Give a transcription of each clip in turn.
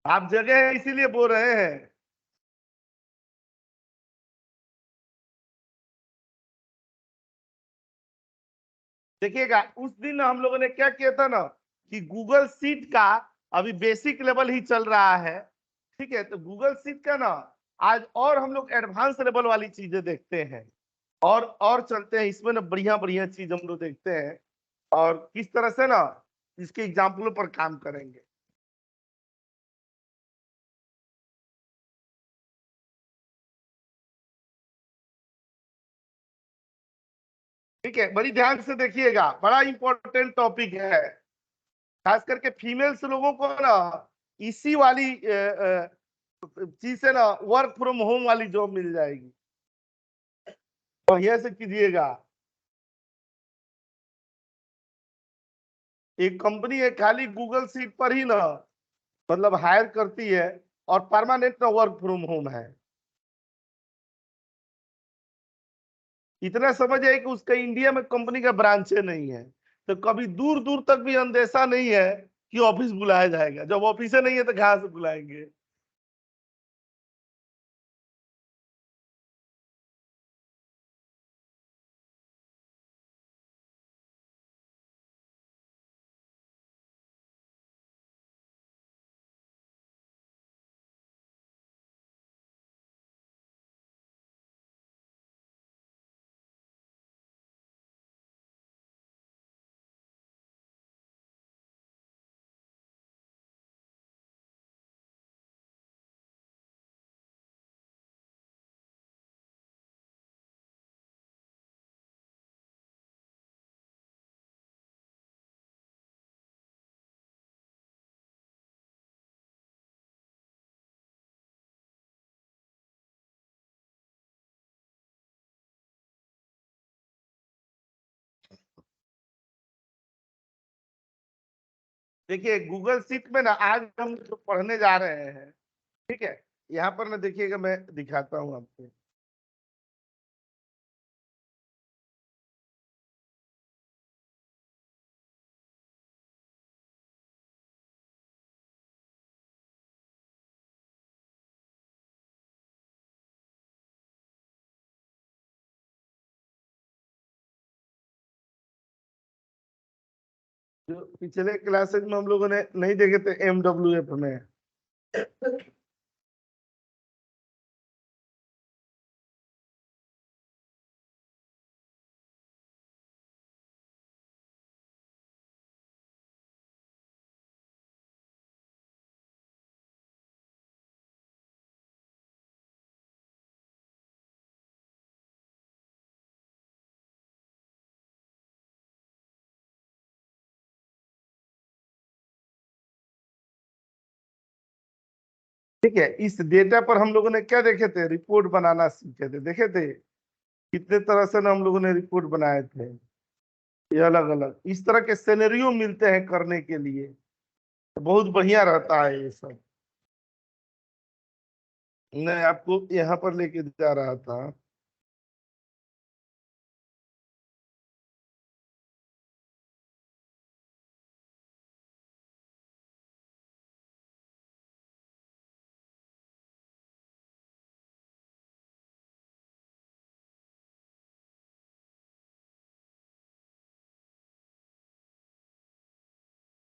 आप जगह है इसीलिए बोल रहे हैं। देखिएगा उस दिन हम लोगों ने क्या किया था ना कि गूगल सीट का अभी बेसिक लेवल ही चल रहा है। ठीक है, तो गूगल सीट का ना आज और हम लोग एडवांस लेवल वाली चीजें देखते हैं। और चलते हैं इसमें ना, बढ़िया बढ़िया चीज हम लोग देखते हैं और किस तरह से ना इसके एग्जाम्पलों पर काम करेंगे। ठीक है, बड़ी ध्यान से देखिएगा, बड़ा इंपॉर्टेंट टॉपिक है। खास करके फीमेल्स लोगों को ना इसी वाली चीज से ना वर्क फ्रॉम होम वाली जॉब मिल जाएगी। बढ़िया से कीजिएगा। एक कंपनी है खाली गूगल सीट पर ही ना मतलब हायर करती है और परमानेंट ना वर्क फ्रॉम होम है। इतना समझ है कि उसका इंडिया में कंपनी का ब्रांचे नहीं है, तो कभी दूर दूर तक भी अंदेशा नहीं है कि ऑफिस बुलाया जाएगा। जब ऑफिस नहीं है तो कहाँ से बुलाएंगे। देखिए गूगल सीट में ना आज हम जो पढ़ने जा रहे हैं, ठीक है, यहाँ पर ना देखिएगा, मैं दिखाता हूँ आपको। जो पिछले क्लासेज में हम लोगों ने नहीं देखे थे MWF में। ठीक है, इस डेटा पर हम लोगों ने क्या देखे थे, रिपोर्ट बनाना सीखे थे, देखे थे कितने तरह से ना हम लोगों ने रिपोर्ट बनाए थे। ये अलग अलग इस तरह के सिनेरियो मिलते हैं करने के लिए, तो बहुत बढ़िया रहता है ये सब। मैं आपको यहाँ पर लेके जा रहा था।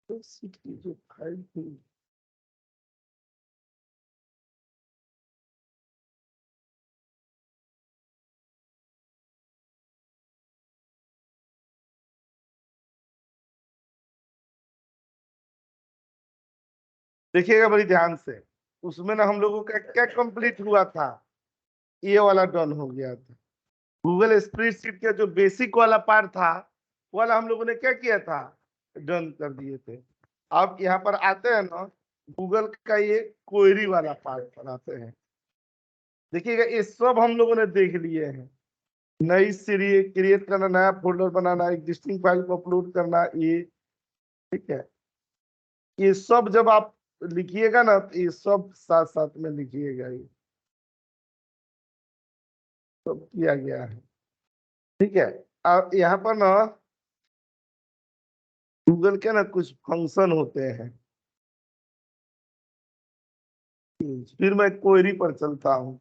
तो सीट की जो फाइल थी, देखिएगा बड़ी ध्यान से, उसमें ना हम लोगों का क्या कंप्लीट हुआ था, ये वाला डन हो गया था। गूगल स्प्रेडशीट का जो बेसिक वाला पार्ट था, वो वाला हम लोगों ने क्या किया था, डन कर दिए थे। अब यहाँ पर आते हैं ना, गूगल का ये क्वेरी वाला पार्ट पर आते हैं। देखिएगा ये सब हम लोगों ने देख लिए हैं। नई सीरी क्रिएट करना, नया फोल्डर बनाना, एग्जिस्टिंग फाइल को अपलोड करना, ये ठीक है। ये सब जब आप लिखिएगा ना तो ये सब साथ साथ में लिखिएगा, ये सब किया गया है। ठीक है, अब यहाँ पर ना गूगल के ना कुछ फंक्शन होते हैं। फिर मैं क्वेरी पर चलता हूँ।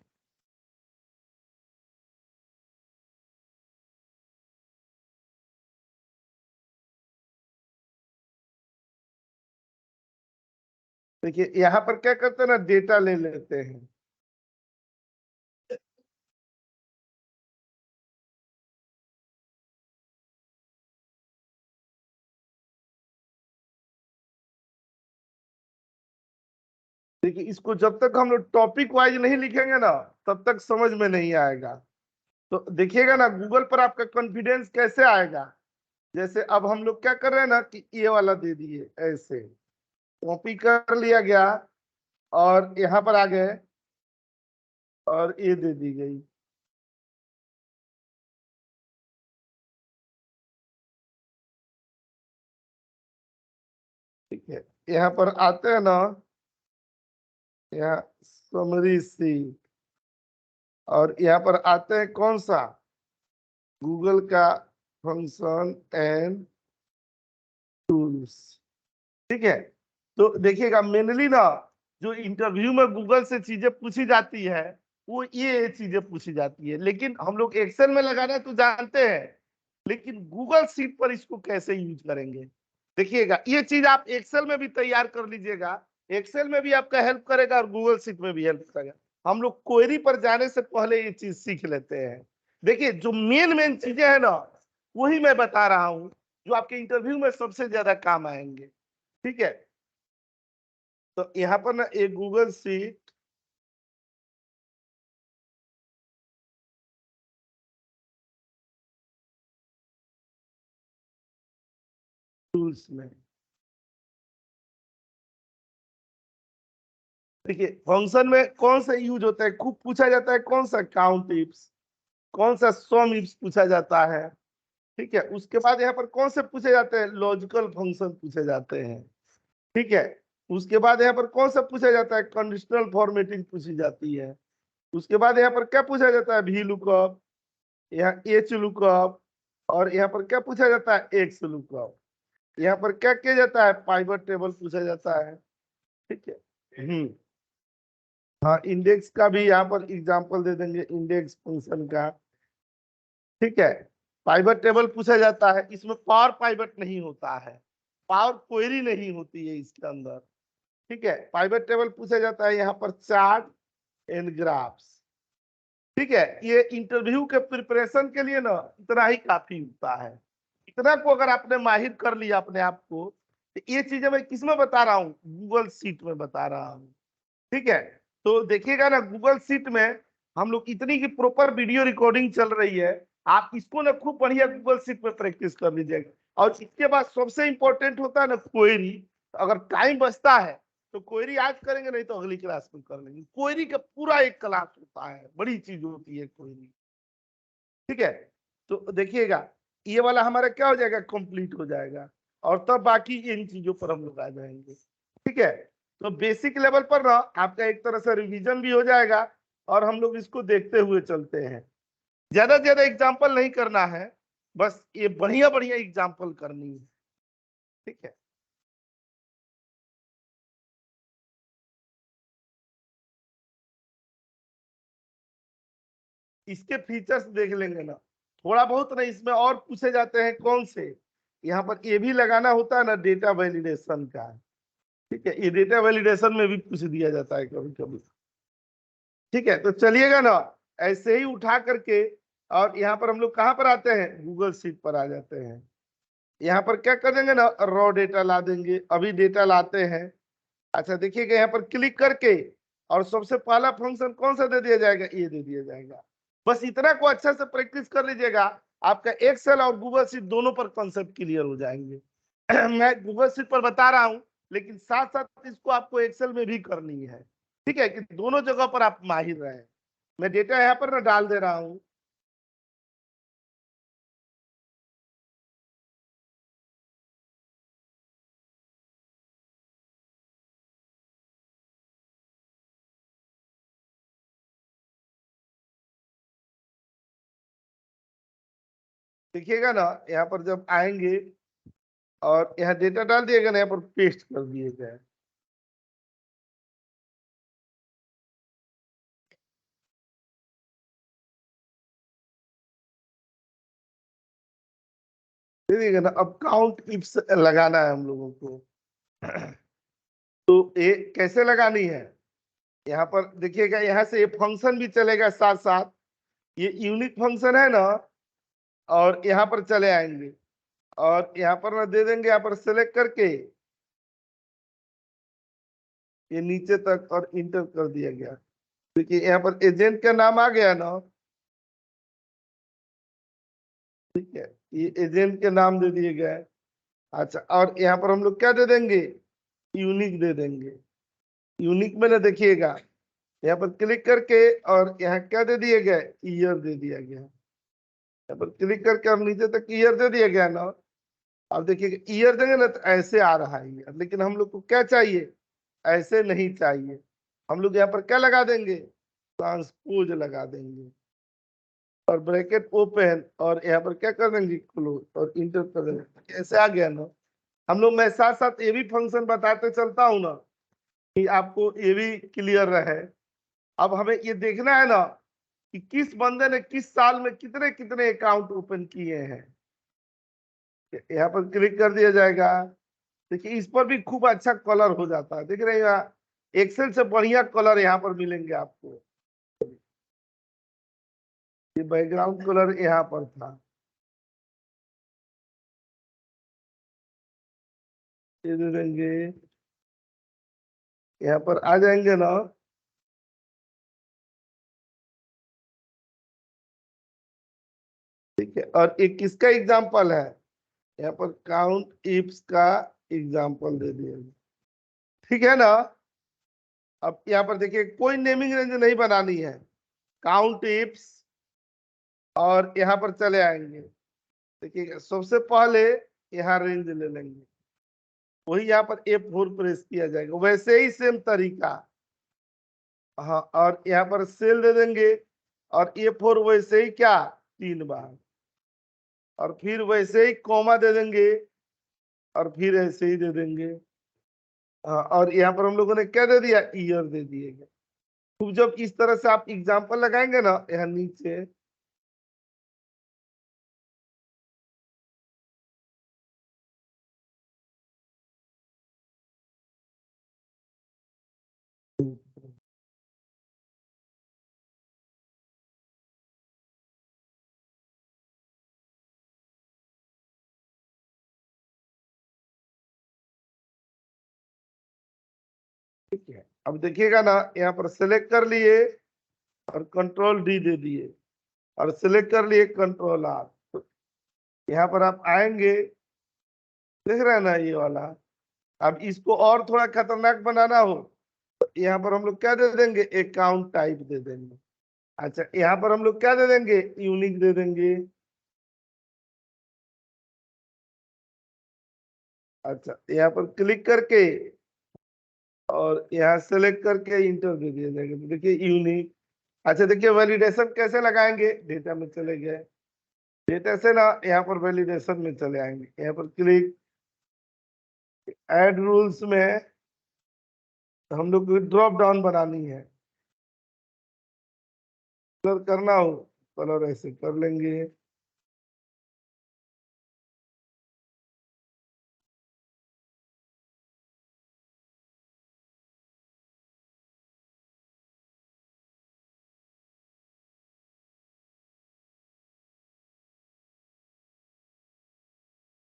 देखिए यहाँ पर क्या करते हैं ना, डेटा ले लेते हैं। देखिए इसको जब तक हम लोग टॉपिक वाइज नहीं लिखेंगे ना, तब तक समझ में नहीं आएगा। तो देखिएगा ना गूगल पर आपका कॉन्फिडेंस कैसे आएगा। जैसे अब हम लोग क्या कर रहे हैं ना कि ये वाला दे दिए, ऐसे कॉपी कर लिया गया और यहाँ पर आ गए और ये दे दी गई। ठीक है, यहाँ पर आते हैं ना, यहाँ समरी सी, और यहाँ पर आते हैं कौन सा, गूगल का फंक्शन एंड टूल्स। ठीक है, तो देखिएगा मेनली ना जो इंटरव्यू में गूगल से चीजें पूछी जाती है वो ये चीजें पूछी जाती है, लेकिन हम लोग एक्सेल में लगाना तो जानते हैं, लेकिन गूगल शीट पर इसको कैसे यूज करेंगे। देखिएगा ये चीज आप एक्सेल में भी तैयार कर लीजिएगा, एक्सेल में भी आपका हेल्प करेगा और गूगल शीट में भी हेल्प करेगा। हम लोग क्वेरी पर जाने से पहले ये चीज सीख लेते हैं। देखिए जो मेन मेन चीजें है ना, वही मैं बता रहा हूँ, जो आपके इंटरव्यू में सबसे ज्यादा काम आएंगे। ठीक है, तो यहाँ पर ना एक गूगल शीट, टूल्स में देखिए फंक्शन में कौन सा यूज होता है, खूब पूछा जाता है कौन सा, काउंट इफ्स, कौन सा सम इफ्स पूछा जाता है। ठीक है, उसके बाद यहाँ पर कौन से पूछे जाते हैं, लॉजिकल फंक्शन पूछे जाते हैं। ठीक है, उसके बाद यहाँ पर कौन सा पूछा जाता है, कंडीशनल फॉर्मेटिंग पूछी जाती है। उसके बाद यहाँ पर क्या पूछा जाता है, वी लुकअप, यहाँ एच लुकअप, और यहाँ पर क्या पूछा जाता है, एक्स लुकअप। यहाँ पर क्या किया जाता है, पाइवट टेबल पूछा जाता है। ठीक है, हाँ इंडेक्स का भी यहाँ पर एग्जांपल दे देंगे, इंडेक्स फंक्शन का। ठीक है, पाइवट टेबल पूछा जाता है, इसमें पावर पाइवट नहीं होता है, पावर क्वेरी नहीं होती है इसके अंदर। ठीक है, पाइवट टेबल पूछा जाता है यहाँ पर चार्ट एंड ग्राफ्स। ठीक है, ये इंटरव्यू के प्रिपरेशन के लिए ना इतना ही काफी होता है। इतना को अगर आपने माहिर कर लिया अपने आप को, तो ये चीजें मैं किसमें बता रहा हूँ, गूगल शीट में बता रहा हूँ। ठीक है, तो देखिएगा ना गूगल शीट में हम लोग इतनी की प्रॉपर वीडियो रिकॉर्डिंग चल रही है, आप इसको ना खूब बढ़िया गूगल शीट में प्रैक्टिस कर लीजिएगा। और इसके बाद सबसे इंपॉर्टेंट होता है ना क्वेरी, अगर टाइम बचता है तो क्वेरी आज करेंगे, नहीं तो अगली क्लास में कर लेंगे। क्वेरी का पूरा एक क्लास होता है, बड़ी चीज होती है क्वेरी। ठीक है, तो देखिएगा ये वाला हमारा क्या हो जाएगा, कंप्लीट हो जाएगा, और तब बाकी इन चीजों पर हम लोग आ जाएंगे। ठीक है, तो बेसिक लेवल पर ना आपका एक तरह से रिवीजन भी हो जाएगा, और हम लोग इसको देखते हुए चलते हैं। ज्यादा से ज्यादा एग्जाम्पल नहीं करना है, बस ये बढ़िया बढ़िया एग्जाम्पल करनी है। ठीक है, इसके फीचर्स देख लेंगे ना, थोड़ा बहुत ना इसमें और पूछे जाते हैं कौन से, यहाँ पर ये भी लगाना होता है ना डेटा वैलिडेशन का। ठीक है, ये डेटा वैलिडेशन में भी पूछ दिया जाता है कभी कभी। ठीक है, तो चलिएगा ना ऐसे ही उठा करके, और यहाँ पर हम लोग कहाँ पर आते हैं, गूगल शीट पर आ जाते हैं। यहाँ पर क्या कर देंगे ना, रॉ डेटा ला देंगे, अभी डेटा लाते हैं। अच्छा देखिएगा यहाँ पर क्लिक करके, और सबसे पहला फंक्शन कौन सा दे दिया जाएगा, ये दे दिया जाएगा। बस इतना को अच्छा से प्रैक्टिस कर लीजिएगा, आपका एक्सेल और गूगल शीट दोनों पर कॉन्सेप्ट क्लियर हो जाएंगे। मैं गूगल शीट पर बता रहा हूँ, लेकिन साथ साथ इसको आपको एक्सेल में भी करनी है। ठीक है, कि दोनों जगह पर आप माहिर रहे। मैं डेटा यहाँ पर ना डाल दे रहा हूँ। देखिएगा ना यहाँ पर जब आएंगे और यहाँ डेटा डाल दिएगा ना, यहाँ पर पेस्ट कर दिएगा। देखिएगा ना, अब काउंट इफ्स लगाना है हम लोगों को। तो ये कैसे लगानी है, यहाँ पर देखिएगा, यहाँ से ये फंक्शन भी चलेगा साथ साथ, ये यूनिक फंक्शन है ना, और यहाँ पर चले आएंगे और यहाँ पर ना दे देंगे, यहाँ पर सेलेक्ट करके ये नीचे तक और इंटर कर दिया गया। देखिए यहाँ पर एजेंट का नाम आ गया ना, ठीक है, ये एजेंट के नाम दे दिए गए। अच्छा, और यहाँ पर हम लोग क्या दे देंगे, यूनिक दे देंगे। यूनिक में ना देखिएगा, यहाँ पर क्लिक करके और यहाँ क्या दे दिए गए, ईयर दे दिया गया। यहाँ पर क्लिक करके और नीचे तक ईयर दे दिया गया ना। अब देखिए ईयर देंगे ना तो ऐसे आ रहा है ईयर, लेकिन हम लोग को क्या चाहिए, ऐसे नहीं चाहिए। हम लोग यहाँ पर क्या लगा देंगे, ट्रांसपोज लगा देंगे और ब्रैकेट ओपन, और यहाँ पर क्या कर देंगे, क्लोज, और इंटर कर देंगे। ऐसे आ गया ना। हम लोग, मैं साथ साथ ये भी फंक्शन बताते चलता हूँ ना, कि आपको ये भी क्लियर रहे। अब हमें ये देखना है ना कि किस बंदे ने किस साल में कितने कितने अकाउंट ओपन किए हैं। यहाँ पर क्लिक कर दिया जाएगा। देखिए इस पर भी खूब अच्छा कलर हो जाता है, देख रहे हैं यहाँ, एक्सेल से बढ़िया कलर यहाँ पर मिलेंगे आपको। ये बैकग्राउंड कलर यहाँ पर था, ये दे देंगे, यहाँ पर आ जाएंगे ना। ठीक है, और एक किसका एग्जाम्पल है, यहाँ पर काउंट इफ्स का एग्जाम्पल दे दिया। ठीक है ना। अब यहाँ पर देखिए कोई नेमिंग रेंज नहीं बनानी है, काउंट इफ्स, और यहाँ पर चले आएंगे। देखिए सबसे पहले यहाँ रेंज ले लेंगे, वही यहाँ पर F4 प्रेस किया जाएगा, वैसे ही सेम तरीका। हाँ, और यहाँ पर सेल दे देंगे, और F4 वैसे ही क्या, 3 बार, और फिर वैसे ही कॉमा दे देंगे, और फिर ऐसे ही दे देंगे। हाँ, और यहाँ पर हम लोगों ने क्या दे दिया, ईयर दे दिएगा। खूब जब इस तरह से आप एग्जाम्पल लगाएंगे ना यहाँ नीचे, ठीक है, अब देखिएगा ना, यहाँ पर सेलेक्ट कर लिए और कंट्रोल डी दे दिए, और सिलेक्ट कर लिए कंट्रोल आर। यहाँ पर आप आएंगे, देख रहे हैं ना ये वाला। अब इसको और थोड़ा खतरनाक बनाना हो तो यहाँ पर हम लोग क्या दे देंगे, अकाउंट टाइप दे देंगे। अच्छा, यहाँ पर हम लोग क्या दे देंगे, यूनिक दे देंगे। अच्छा, यहाँ पर क्लिक करके और यहाँ सेलेक्ट करके इंटर दे दिया जाएगा, तो देखिए यूनिक। अच्छा देखिए वैलिडेशन कैसे लगाएंगे, डेटा में चले गए, डेटा से ना यहाँ पर वैलिडेशन में चले आएंगे, यहाँ पर क्लिक, ऐड रूल्स में हम लोग को ड्रॉप डाउन बनानी है, कलर करना हो कलर ऐसे कर लेंगे।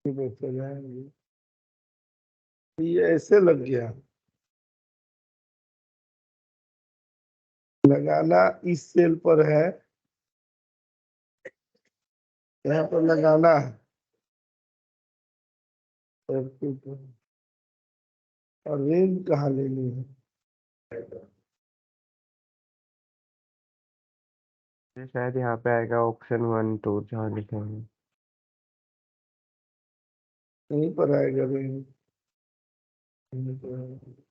चले आएंगे, ये ऐसे लग गया, लगाना इस सेल पर है, यहाँ पर लगाना है, और रेंज कहाँ लेनी है। ये शायद यहाँ पे आएगा ऑप्शन 1 2 जहाँ लिखे हैं। यहीं पर आएगा रेंज, यहीं पर आएगा।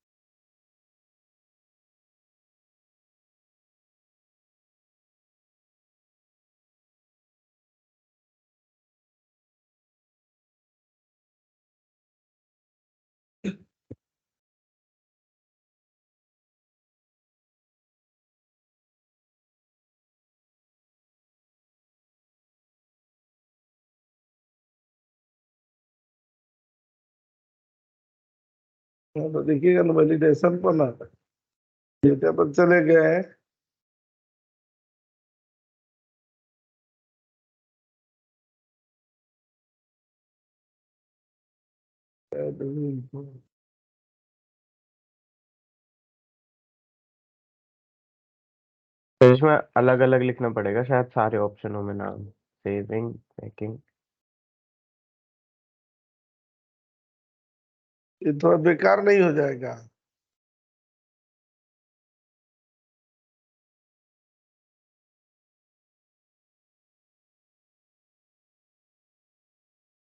तो देखिएगा ना वैलिडेशन पर ना डेटा पर चले गए। तो इसमें अलग अलग लिखना पड़ेगा शायद सारे ऑप्शनों में नाम, सेविंग, चेकिंग। ये थोड़ा बेकार नहीं हो जाएगा?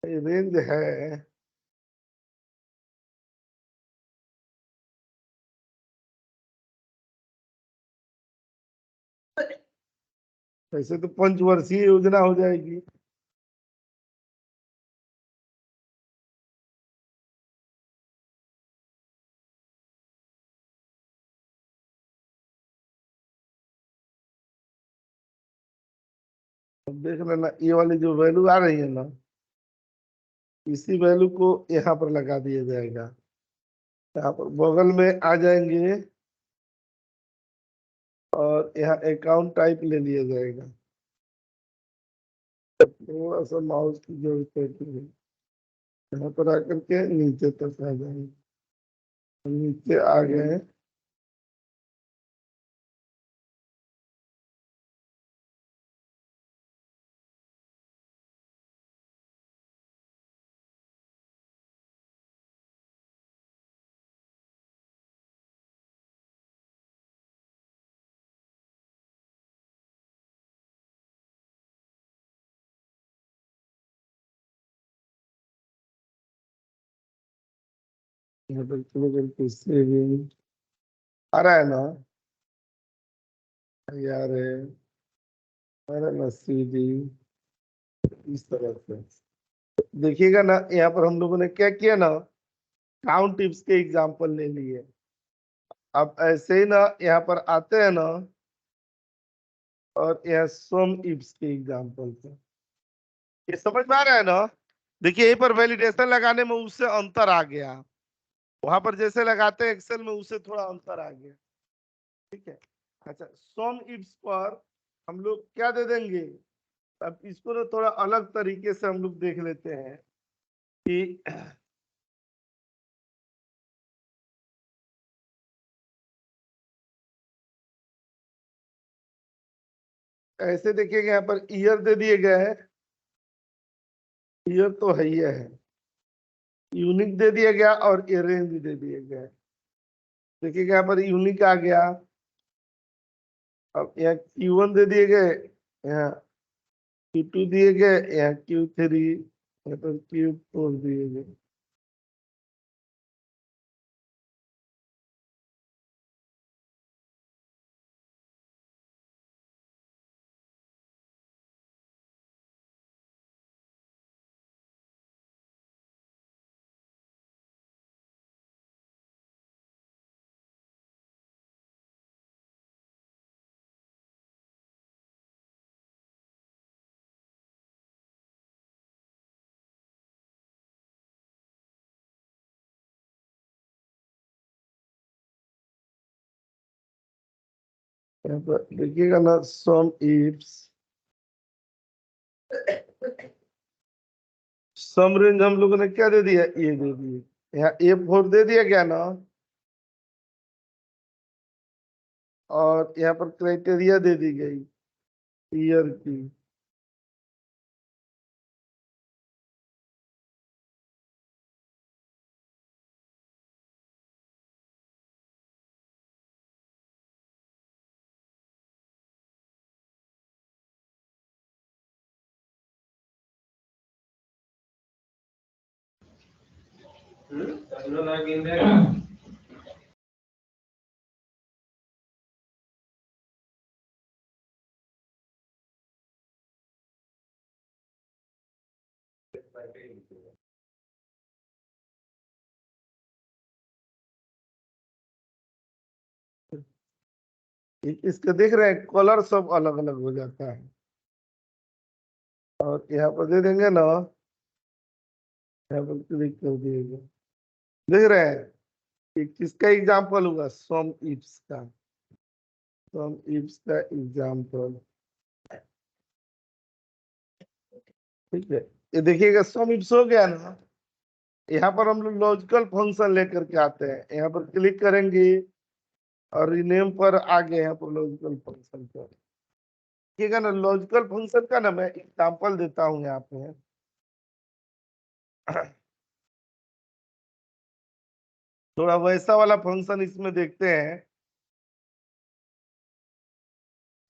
रेंज है। वैसे तो पंचवर्षीय योजना हो जाएगी। अब देख लेना ये वाली जो वैल्यू आ रही है ना, इसी वैल्यू को यहाँ पर लगा दिया जाएगा। यहाँ पर बगल में आ जाएंगे और यहाँ अकाउंट टाइप ले लिया जाएगा। थोड़ा सा माउस की जरूरत पड़ती है। यहाँ पर आकर के नीचे तक आ जाएंगे। नीचे आ गए। यहाँ पर चलो सेविंग आ रहा है ना यार? आ रहा है ना सीडी? इस तरह से देखिएगा ना, यहाँ पर हम लोगों ने क्या किया ना, काउंट टिप्स के एग्जांपल ले लिए। अब ऐसे ही ना यहाँ पर आते हैं ना और यहाँ सम इफ्स के एग्जांपल पे। ये समझ में आ रहा है ना? देखिए यहीं पर वैलिडेशन लगाने में उससे अंतर आ गया। वहां पर जैसे लगाते हैं एक्सेल में, उससे थोड़ा अंतर आ गया। ठीक है। अच्छा, सम इफ्स पर हम लोग क्या दे देंगे? अब इसको ना थोड़ा अलग तरीके से हम लोग देख लेते हैं कि ऐसे देखिएगा, यहाँ पर ईयर दे दिए गए हैं। ईयर तो है ही है। यूनिक दे दिया गया और ये रेंज दे दिए गए। देखिएगा यहाँ पर यूनिक आ गया। अब यहाँ Q1 दे दिए गए, यहाँ Q2 दिए गए, यहाँ Q3, यहाँ पर Q4 दिए गए। यहाँ पर देखिएगा ना सम इफ्स, सम रेंज हम लोगों ने क्या दे दिया? ये दे दिए। यहाँ A4 दे दिया गया ना, और यहाँ पर क्राइटेरिया दे दी गई ईयर की। इसके देख रहे हैं कलर सब अलग अलग हो जाता है। और यहाँ पर दे देंगे ना, यहाँ पर क्लिक कर दिएगा। देख रहे हैं किसका एग्जाम्पल हुआ? सम इफ्स का, सम इफ्स का एग्जाम्पल। ठीक है, ये देखिएगा सम इफ्स हो गया ना। यहाँ पर हम लोग लॉजिकल फंक्शन लेकर के आते हैं, यहाँ पर क्लिक करेंगे और रिनेम पर आ गए यहाँ पर लॉजिकल फंक्शन पर। ठीक है ना, लॉजिकल फंक्शन का ना मैं एग्जाम्पल देता हूँ यहाँ पे। थोड़ा वैसा वाला फंक्शन इसमें देखते हैं।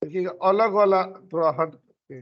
देखिएगा अलग वाला, थोड़ा हट करके।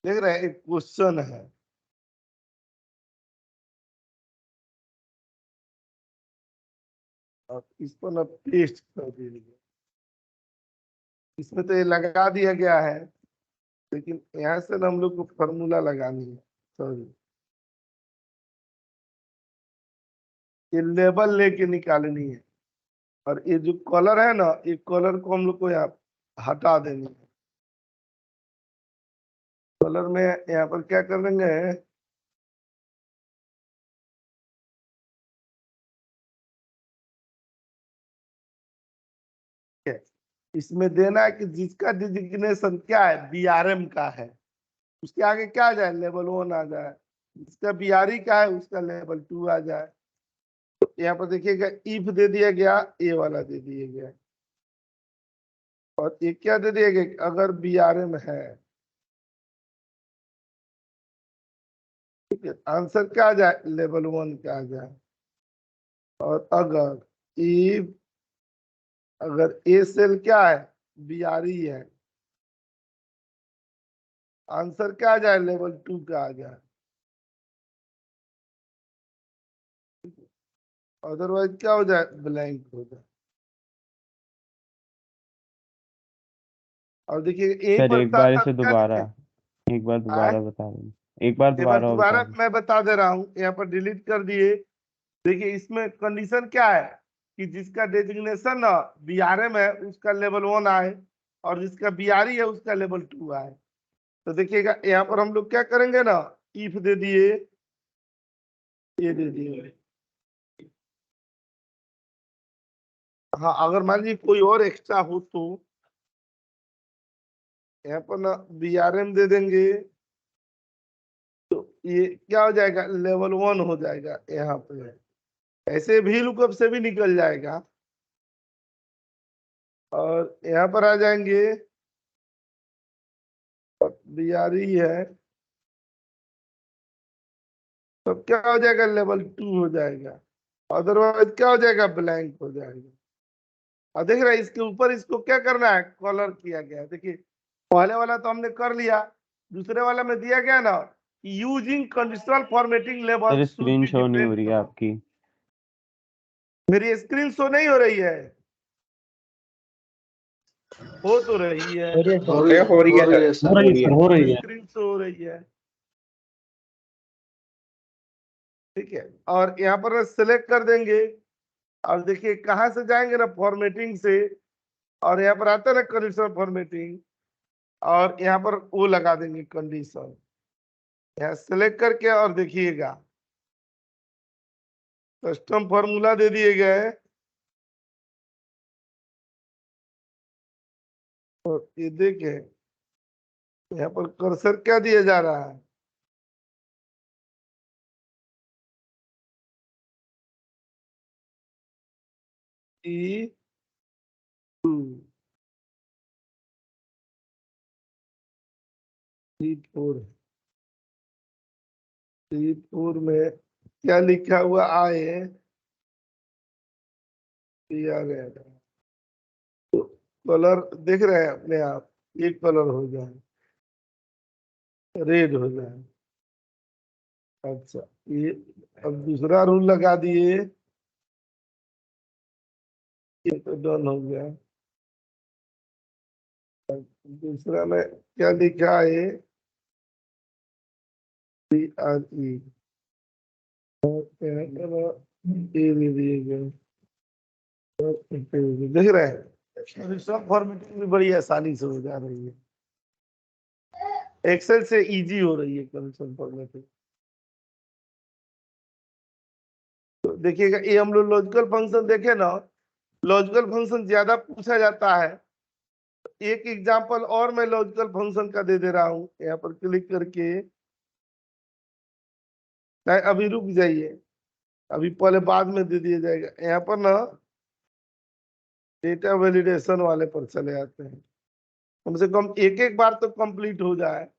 देख रहे हैं, एक क्वेश्चन है। और इसको ना पेस्ट कर दीजिए। इसमें तो ये लगा दिया गया है, लेकिन यहाँ से ना हम लोग को फॉर्मूला लगानी है। सॉरी, ये लेबल लेके निकालनी है। और ये जो कलर है ना, ये कलर को हम लोग को यहाँ हटा देनी है। कलर में यहाँ पर क्या कर देंगे, इसमें देना है कि जिसका डिजिग्नेशन क्या है, बीआरएम का है, उसके आगे क्या आ जाए, लेवल 1 आ जाए। जिसका बीआरई का है उसका लेवल 2 आ जाए। तो यहाँ पर देखिएगा इफ दे दिया गया, ए वाला दे दिया गया। और ये क्या दे दिया गया, अगर बीआरएम है। ठीक है, आंसर क्या आ जाए, लेवल 1 का आ जाए। और अगर इफ, अगर ए सेल क्या है, बीआरई है, आंसर क्या आ जाए, लेवल 2 का आ जाए। अदरवाइज क्या हो जाए, ब्लैंक हो जाए। और देखिए यहीं सर पर एक साथ बार साथ इसे क्या दोबारा, लिखे, एक बार आए दोबारा बता दें, एक बार एक बार दोबारा और बता दोबारा दें। मैं बता दे रहा हूँ, यहाँ पर डिलीट कर दिए। देखिए इसमें कंडीशन क्या है कि जिसका डेजिग्नेशन ना बीआरएम है उसका लेवल 1 आए, और जिसका बीआरई है उसका लेवल 2 आए। तो देखिएगा यहाँ पर हम लोग क्या करेंगे ना, इफ दे दिए, ये दे दिए। हाँ, अगर मान लीजिए कोई और एक्स्ट्रा हो तो यहाँ पर ना बीआरएम दे देंगे, तो ये क्या हो जाएगा, लेवल 1 हो जाएगा यहाँ पे। ऐसे भी लुकअप से भी निकल जाएगा। और यहाँ पर आ जाएंगे, बीआरई है, तो क्या हो जाएगा, लेवल 2 हो जाएगा। अदरवाइज क्या हो जाएगा, ब्लैंक हो जाएगा। और देख रहे हैं इसके ऊपर इसको क्या करना है, कलर किया गया है। देखिए पहले वाला तो हमने कर लिया, दूसरे वाला में दिया गया ना, using conditional formatting level sir should screen be show नहीं हो डिफरेंट रही है फ्रॉम। आपकी। मेरी स्क्रीन शो नहीं हो रही है? हो तो रही है, हो रही है सर, हो रही है। हो रही है। स्क्रीन शो हो रही है। ठीक है, और यहाँ पर सिलेक्ट कर देंगे। और देखिए कहाँ से जाएंगे ना, फॉर्मेटिंग से। और यहाँ पर आता है ना कंडीशनल फॉर्मेटिंग, और यहाँ पर वो लगा देंगे कंडीशन, यहाँ सेलेक्ट करके और देखिएगा कस्टम फॉर्मूला दे दिए गए और ये देखे यहाँ पर कर्सर क्या दिया जा रहा है, E2 C4 C4 में क्या लिखा हुआ आए दिया गया था। तो कलर देख रहे हैं अपने आप, एक कलर हो जाए, रेड हो जाए। अच्छा ये अब दूसरा रूल लगा दिए, ये तो डन हो गया। दूसरा में क्या लिखा है, CRE दे दिए गए, देख रहे हैं सब फॉर्मेटिंग भी बड़ी आसानी से हो जा रही है, एक्सेल से इजी हो रही है कंसोल फॉर्मेटिंग। तो देखिएगा ये हम लोग लॉजिकल फंक्शन देखे ना, लॉजिकल फंक्शन ज्यादा पूछा जाता है। एक एग्जांपल और मैं लॉजिकल फंक्शन का दे दे रहा हूं, यहाँ पर क्लिक करके, चाहे अभी रुक जाइए, अभी पहले बाद में दे दिया जाएगा। यहाँ पर ना डेटा वैलिडेशन वाले पर चले आते हैं, कम से कम एक एक बार तो कंप्लीट हो जाए।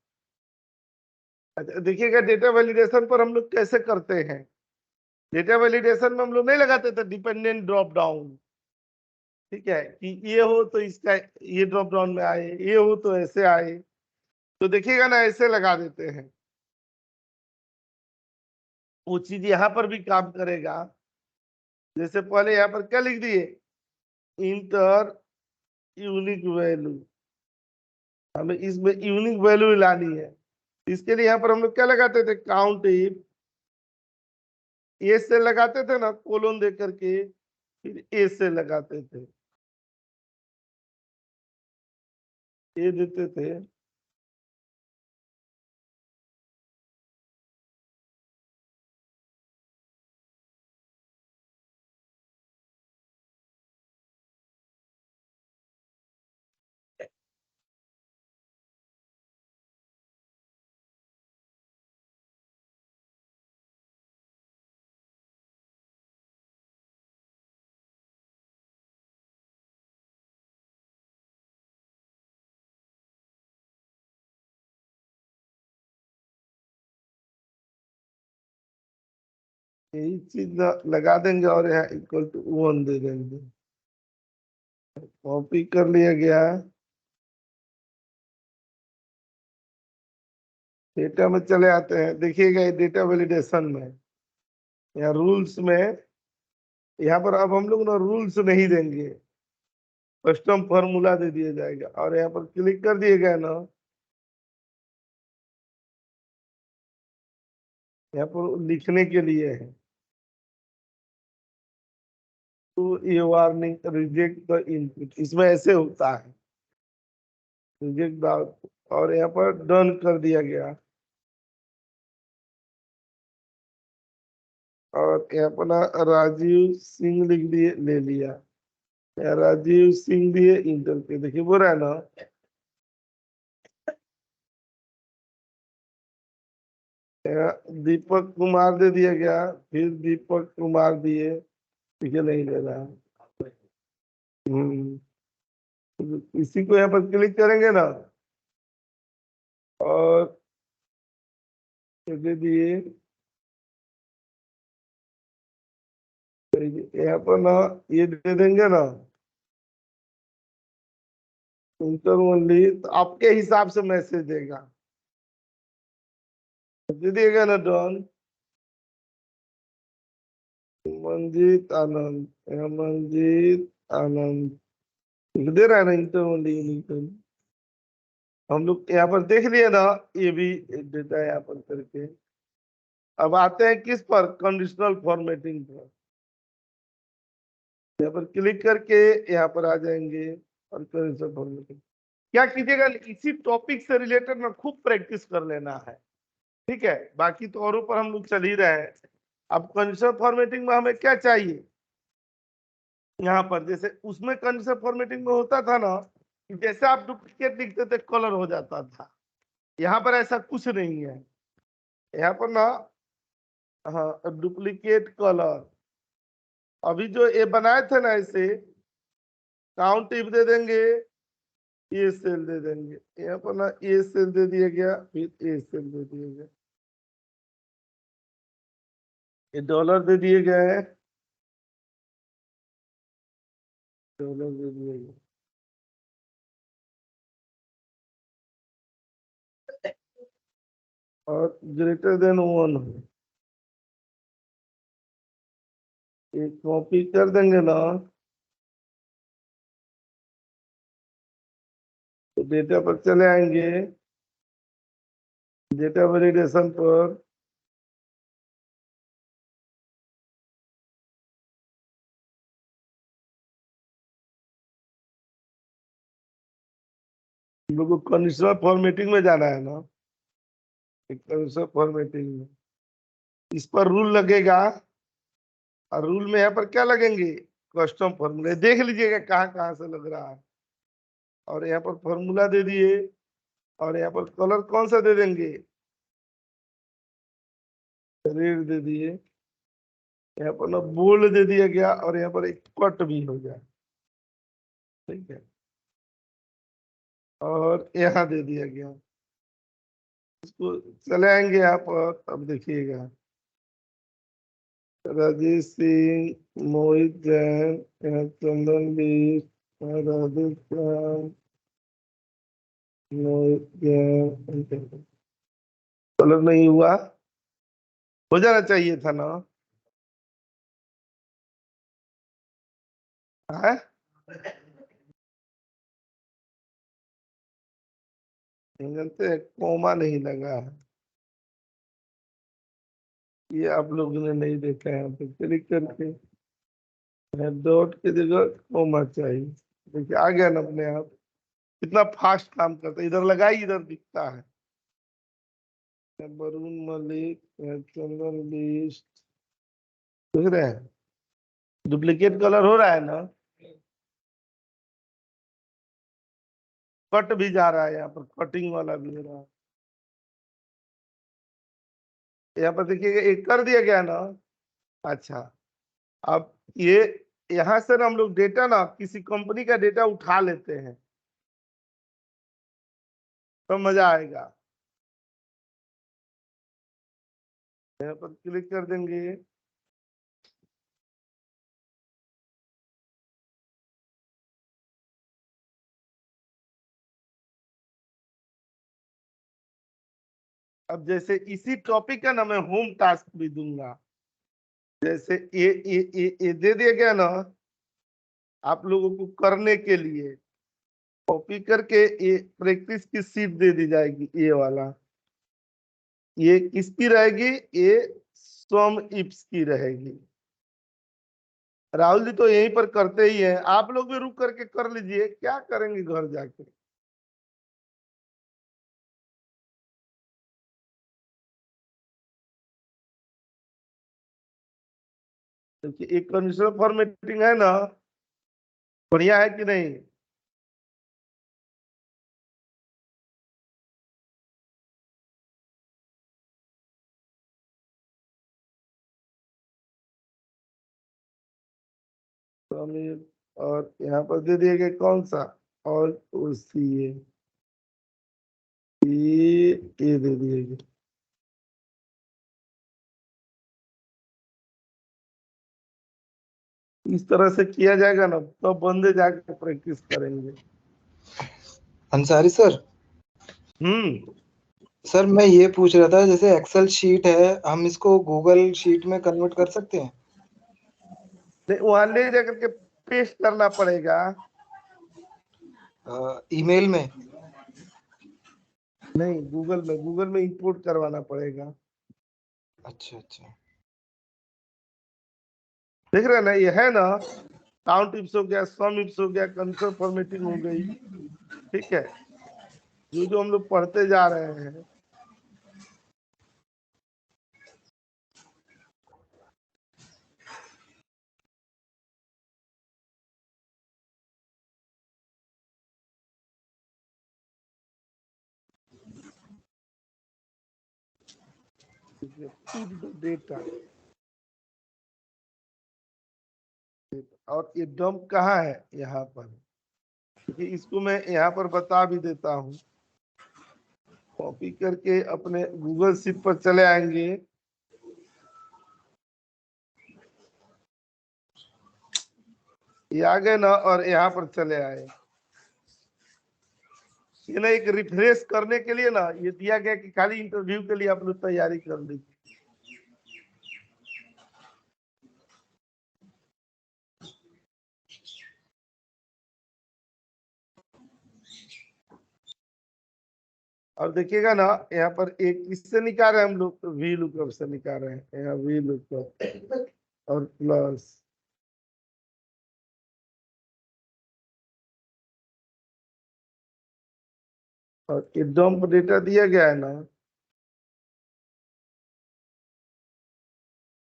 अच्छा देखिएगा डेटा वैलिडेशन पर हम लोग कैसे करते हैं, डेटा वैलिडेशन में हम लोग नहीं लगाते थे डिपेंडेंट ड्रॉप डाउन, ठीक है, कि ये हो तो इसका ये ड्रॉप डाउन में आए, ये हो तो ऐसे आए। तो देखिएगा ना ऐसे लगा देते हैं, वो चीज यहाँ पर भी काम करेगा। जैसे पहले यहाँ पर क्या लिख दिए, इंटर यूनिक वैल्यू, हमें इसमें यूनिक वैल्यू लानी है। इसके लिए यहाँ पर हम लोग क्या लगाते थे, काउंट इफ, ए से लगाते थे ना कोलोन दे करके, फिर ए से लगाते थे, ए देते थे, यही चीज लगा देंगे और यहाँ इक्वल टू 1 दे देंगे। कॉपी कर लिया गया, डेटा में चले आते हैं, देखिएगा ये डेटा वैलिडेशन में, यहाँ रूल्स में, यहाँ पर अब हम लोग ना रूल्स नहीं देंगे, कस्टम फॉर्मूला दे दिया जाएगा और यहाँ पर क्लिक कर दिएगा ना, यहाँ पर लिखने के लिए है, तो ये वार्निंग रिजेक्ट द इनपुट, इसमें ऐसे होता है रिजेक्ट द, और यहाँ पर डन कर दिया गया। और यहाँ पर ना राजीव सिंह लिख दिए, ले लिया, यहाँ राजीव सिंह दिए इंटर पे, देखिए बोल रहा है ना, यहाँ दीपक कुमार दे दिया गया, फिर दीपक कुमार दिए, ठीक है, नहीं ले रहा। इसी को यहाँ पर क्लिक करेंगे ना और दे दिए, यहाँ पर ना ये दे देंगे ना इंटर ओनली, तो आपके हिसाब से मैसेज देगा, दे दिएगा ना डन। मंजीत आनंद, यहाँ मंजीत आनंद लिख दे रहा है ना इंटर ओनली, हम लोग यहाँ पर देख लिए ना, ये भी डेटा यहाँ पर करके। अब आते हैं किस पर, कंडीशनल फॉर्मेटिंग पर, यहाँ पर क्लिक करके यहाँ पर आ जाएंगे और कंडीशनल फॉर्मेटिंग। क्या कीजिएगा, इसी टॉपिक से रिलेटेड में खूब प्रैक्टिस कर लेना है, ठीक है। बाकी तो औरों पर हम लोग चल ही रहे हैं। अब कंडीशनल फॉर्मेटिंग में हमें क्या चाहिए, यहाँ पर जैसे उसमें कंडीशनल फॉर्मेटिंग में होता था ना कि जैसे आप डुप्लीकेट लिखते थे कलर हो जाता था, यहाँ पर ऐसा कुछ नहीं है। यहाँ पर ना, हाँ, डुप्लीकेट कलर, अभी जो ये बनाए थे ना इसे काउंट इफ दे देंगे, ये सेल दे देंगे, यहाँ पर ना ये सेल दे दिया गया, फिर ये सेल दे दिया गया, ये डॉलर दे दिए गए हैं, डॉलर दे दिए गए, और ग्रेटर देन 1 हो, ये कॉपी कर देंगे ना तो डेटा पर चले आएंगे, डेटा वैलिडेशन पर हम लोग को कंडीशनल फॉर्मेटिंग में जाना है ना, कंडीशनल फॉर्मेटिंग में इस पर रूल लगेगा, और रूल में यहाँ पर क्या लगेंगे, कस्टम फॉर्मूले, देख लीजिएगा कहाँ कहाँ से लग रहा है। और यहाँ पर फॉर्मूला दे दिए, और यहाँ पर कलर कौन सा दे देंगे, रेड दे दिए, यहाँ पर ना बोल्ड दे दिया गया, और यहाँ पर एक कट भी हो गया, ठीक है, और यहाँ दे दिया गया। इसको चले आएंगे यहाँ पर, अब देखिएगा राजेश सिंह, मोहित जैन, यहाँ चंदन बीस, राजेश श्याम, मोहित जैन, कलर नहीं हुआ, हो जाना चाहिए था ना, है जानते हैं, कोमा नहीं लगा है, ये आप लोगों ने नहीं देखा है, यहाँ पे क्लिक करके डॉट की जगह कोमा चाहिए, देखिए आ गया ना अपने आप, कितना फास्ट काम करता है, इधर लगाई इधर दिखता है। वरुण मलिक, चंदन बिष्ट, देख रहे हैं डुप्लीकेट कलर हो रहा है ना, कट भी जा रहा है, यहाँ पर कटिंग वाला भी हो रहा है, यहाँ पर देखिएगा एक कर दिया गया ना। अच्छा, अब ये यहाँ से ना हम लोग डेटा ना किसी कंपनी का डेटा उठा लेते हैं, तो मजा आएगा। यहाँ पर क्लिक कर देंगे, अब जैसे इसी टॉपिक का ना मैं होम टास्क भी दूंगा, जैसे ये दे दिया गया ना आप लोगों को करने के लिए, कॉपी करके ये प्रैक्टिस की सीट दे दी जाएगी, ये वाला, ये किसकी रहेगी, ये सम इप्स की रहेगी। राहुल जी तो यहीं पर करते ही हैं, आप लोग भी रुक करके कर लीजिए, क्या करेंगे घर जाके। देखिए एक कंडीशनल फॉर्मेटिंग है ना, बढ़िया है कि नहीं। तो हमें, और यहाँ पर दे दिए गए कौन सा, और उसी ये दे दिए गए, इस तरह से किया जाएगा ना तो बंदे जाके प्रैक्टिस करेंगे। अंसारी सर, सर मैं ये पूछ रहा था, जैसे एक्सेल शीट है, हम इसको गूगल शीट में कन्वर्ट कर सकते हैं? नहीं, वहां ले जाकर के पेस्ट करना पड़ेगा, ईमेल में? नहीं गूगल में इंपोर्ट करवाना पड़ेगा। अच्छा अच्छा, देख रहे हैं ना, ये है ना, काउंट इप्स हो गया, सम इप्स हो गया, कंसोल फॉर्मेटिंग हो गई, ठीक है, जो जो हम लोग पढ़ते जा रहे हैं डेटा, और ये डंप कहाँ है, यहाँ पर। क्योंकि इसको मैं यहाँ पर बता भी देता हूँ, कॉपी करके अपने गूगल शीट पर चले आएंगे। ये आ गए ना, और यहाँ पर चले आए। ये ना एक रिफ्रेश करने के लिए ना ये दिया गया कि खाली इंटरव्यू के लिए आप लोग तैयारी कर लीजिए। और देखिएगा ना, यहाँ पर एक किससे निकाल रहे हैं हम लोग, वी लुकअप से निकाल रहे हैं। यहाँ वी लुकअप और प्लस, और ये डंप डेटा दिया गया है ना,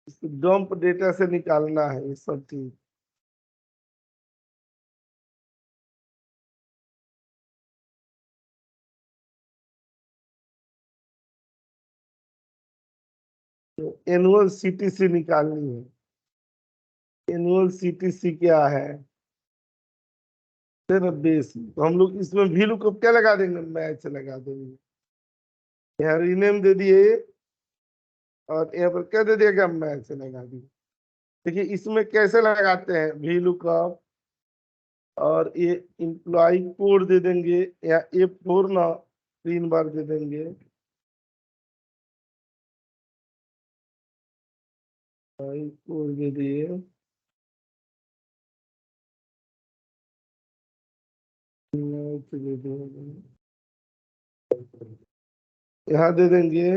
इस डंप डेटा से निकालना है ये सब चीज। तो एनुअल सीटीसी निकालनी है। एनुअल सीटीसी क्या है, तेरा बेस। तो हम लोग इसमें वी लुकअप क्या लगा देंगे, मैच लगा देंगे। यहाँ रीनेम दे दिए, और यहाँ पर क्या दे दिया, मैच लगा दिए। देखिए इसमें कैसे लगाते हैं वी लुकअप, और ये इम्प्लॉय कोड दे देंगे, या F4 ना 3 बार दे देंगे। कोड दे दिए, दे देंगे, यहाँ दे देंगे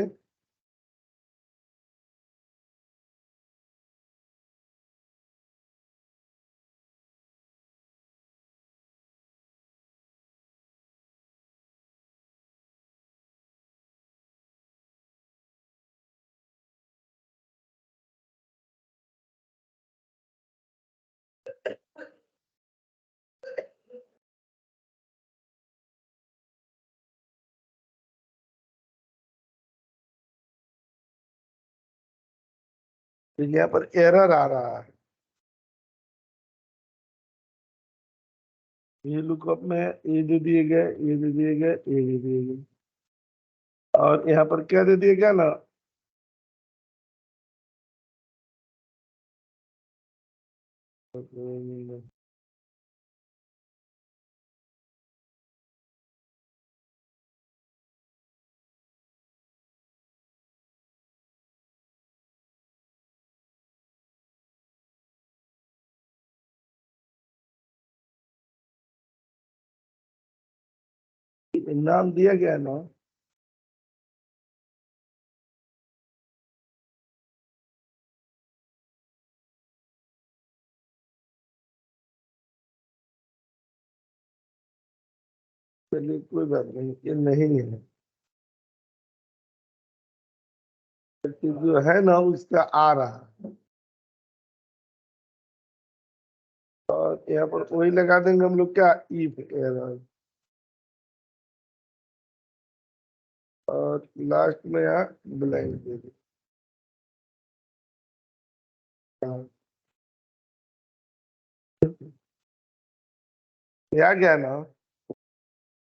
तो यहाँ पर एरर आ रहा है। ये लुकअप में ये दे दिए गए, ये दे दिए गए, ये दे दिए गए, और यहाँ पर क्या दे दिया गया ना, नाम दिया गया ना, चलिए कोई बात नहीं, ये नहीं है। जो है ना उसका आ रहा है, और यहाँ पर वही लगा देंगे हम लोग, क्या, इफ एरर, और लास्ट में यहाँ ब्लैंक दे देंगे। आ गया ना।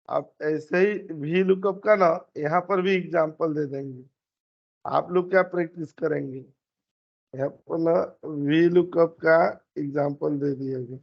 आप ऐसे ही वी लुकअप का ना यहाँ पर भी एग्जांपल दे देंगे। आप लोग क्या प्रैक्टिस करेंगे, यहाँ पर ना वी लुकअप का एग्जांपल दे दिएगा।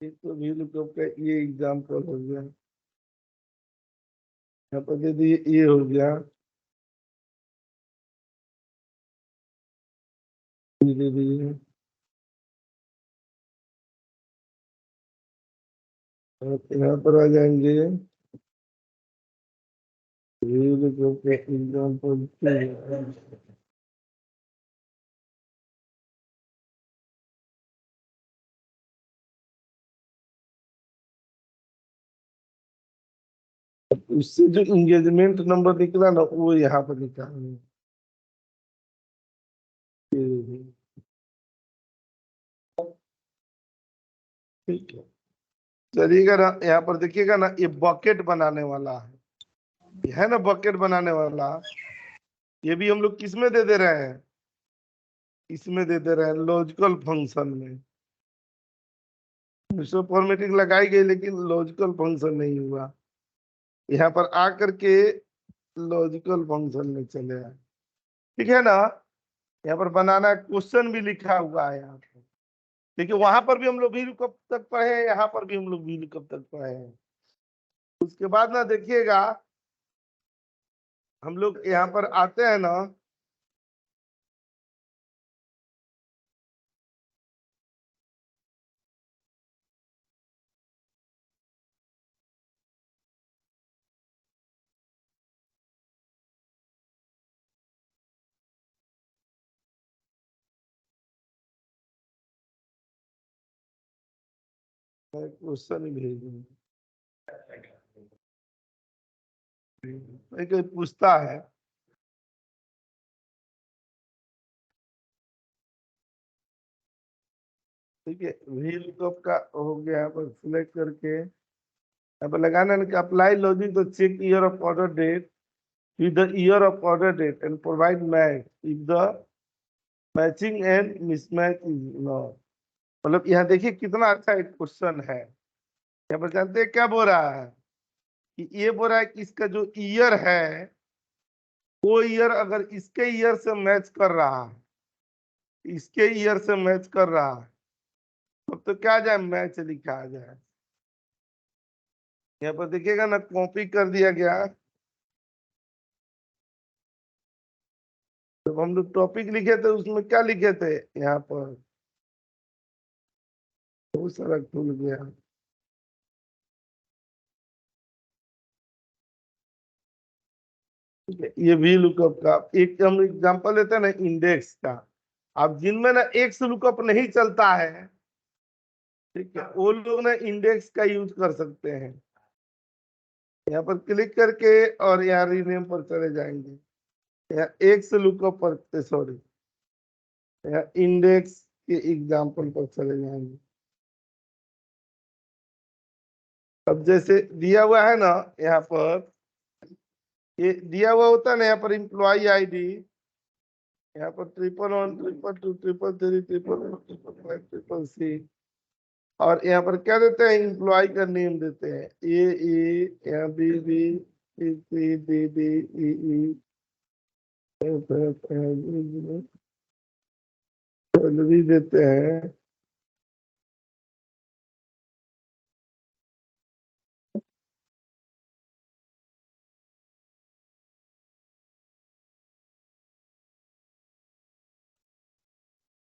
एक तो वी लुकअप का ये एग्जाम्पल हो गया, यहाँ पर दे दिए ये हो गया, ये दे दिए, और यहाँ पर आ जाएंगे वी लुकअप का एग्जाम्पल। उससे जो इंगेजमेंट नंबर निकला ना वो यहाँ पर निकालना, ठीक है। चलिएगा ना, यहाँ पर देखिएगा ना, ये बकेट बनाने वाला है, ये है ना बकेट बनाने वाला, ये भी हम लोग किस में दे दे रहे हैं, इसमें दे दे रहे हैं लॉजिकल फंक्शन में। फॉर्मेटिंग लगाई गई लेकिन लॉजिकल फंक्शन नहीं हुआ, यहाँ पर आकर के लॉजिकल फंक्शन में चले आए, ठीक है ना। यहाँ पर बनाना क्वेश्चन भी लिखा हुआ है यहाँ पर, देखिए वहां पर भी हम लोग भी कब तक पढ़े हैं, यहाँ पर भी हम लोग भी कब तक पढ़े हैं। उसके बाद ना देखिएगा हम लोग यहाँ पर आते हैं ना, क्वेश्चन भेज दूंगा, कोई पूछता है, ठीक है। व्हील कप का हो गया, यहाँ पर सिलेक्ट करके यहाँ पर लगाना है कि apply logic to check year of order date with the year of order date and provide match if the matching and mismatch is not। मतलब यहाँ देखिए कितना अच्छा एक क्वेश्चन है, यहाँ पर जानते हैं क्या बोल रहा है कि ये बोल रहा है कि इसका जो ईयर है वो ईयर अगर इसके ईयर से मैच कर रहा है, इसके ईयर से मैच कर रहा है, तब तो क्या आ जाए, मैच लिखा आ जाए। यहाँ पर देखिएगा ना कॉपी कर दिया गया, जब हम लोग टॉपिक लिखे थे उसमें क्या लिखे थे, यहाँ पर बहुत सारा खुल गया। ये भी लुकअप का एक हम एग्जांपल लेते हैं ना इंडेक्स का, अब जिनमें ना एक्स लुकअप नहीं चलता है, ठीक है, वो लोग ना इंडेक्स का यूज कर सकते हैं। यहाँ पर क्लिक करके और यहाँ रीनेम पर चले जाएंगे, यहाँ एक्स लुकअप पर, सॉरी यहाँ इंडेक्स के एग्जांपल पर चले जाएंगे। अब जैसे दिया हुआ है ना यहाँ पर, ये दिया हुआ होता है ना यहाँ पर एम्प्लॉय आईडी, यहाँ पर 111 222 333 455 और यहाँ पर क्या देते हैं, एम्प्लॉय का नेम देते हैं यहाँ सैलरी देते हैं,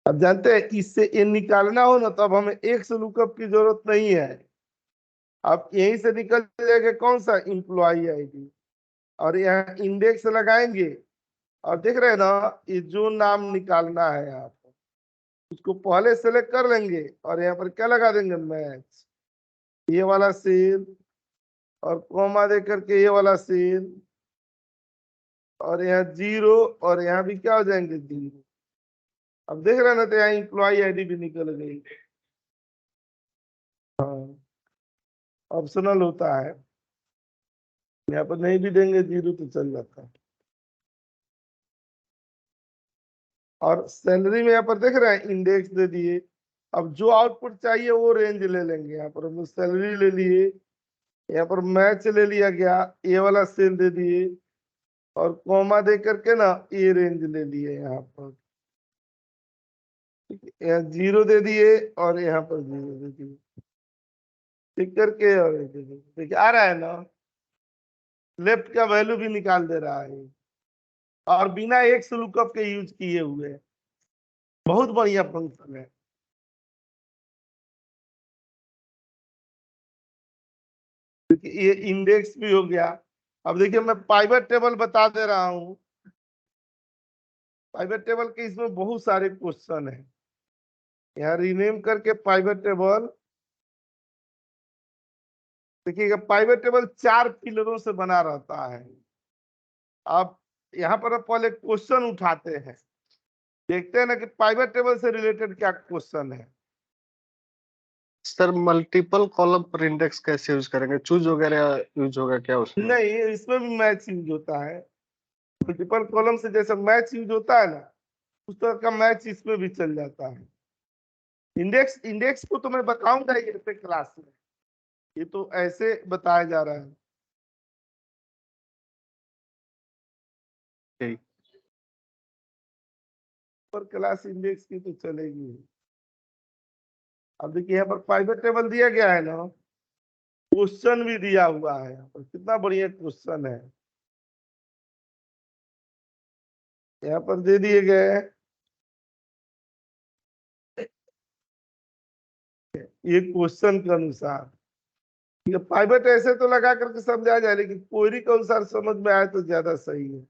अब जानते हैं इससे ये निकालना हो ना तब हमें एक्स लुकअप की जरूरत नहीं है, अब यहीं से निकल जाएगा कौन सा, एम्प्लॉय आईडी, और यहाँ इंडेक्स लगाएंगे और देख रहे हैं ना ये जो नाम निकालना है आप उसको पहले सेलेक्ट कर लेंगे और यहाँ पर क्या लगा देंगे, मैच, ये वाला सेल और कॉमा दे करके ये वाला सेल और यहाँ जीरो और यहाँ भी क्या हो जाएंगे, जीरो। अब देख रहे हैं ना तो यहाँ एम्प्लॉय आईडी भी निकल गई, हाँ ऑप्शनल होता है, यहाँ पर नहीं भी देंगे जीरो तो चल जाता है। और सैलरी में यहाँ पर देख रहे हैं इंडेक्स दे दिए, अब जो आउटपुट चाहिए वो रेंज ले लेंगे, यहाँ पर हम सैलरी ले लिए, यहाँ पर मैच ले लिया गया, ये वाला सेल दे दिए और कॉमा दे करके ना ये रेंज ले लिए यहाँ पर, यहाँ जीरो दे दिए और यहाँ पर जीरो दे दिए। टिक करके, और देखिए आ रहा है ना, लेफ्ट का वैल्यू भी निकाल दे रहा है, और बिना एक लुकअप के यूज किए हुए। बहुत बढ़िया फंक्शन है। देखिए ये इंडेक्स भी हो गया। अब देखिए मैं पाइवट टेबल बता दे रहा हूँ। पाइवट टेबल के इसमें बहुत सारे क्वेश्चन है। यहाँ रीनेम करके पाइवट टेबल, देखिएगा पाइवट टेबल 4 पिलरों से बना रहता है। आप यहाँ पर पहले क्वेश्चन उठाते हैं, देखते हैं ना कि पाइवट टेबल से रिलेटेड क्या क्वेश्चन है। सर मल्टीपल कॉलम पर इंडेक्स कैसे यूज करेंगे? चूज वगैरह यूज होगा क्या उसमें? नहीं, इसमें भी मैच यूज होता है। मल्टीपल कॉलम से जैसे मैच यूज होता है ना, उस तरह का मैच इसमें भी चल जाता है। इंडेक्स इंडेक्स को तो मैं बताऊंगा ही ऐसे क्लास में, ये तो ऐसे बताया जा रहा है। ठीक। पर क्लास इंडेक्स की तो चलेगी। अब देखिए यहाँ पर पाइवट टेबल दिया गया है ना, क्वेश्चन भी दिया हुआ है यहाँ पर, कितना बढ़िया क्वेश्चन है। यहाँ पर दे दिए गए ये क्वेश्चन के अनुसार। ये पाइवट ऐसे तो लगा करके समझा जाए, लेकिन क्वेरी के अनुसार समझ में आए तो ज्यादा सही है।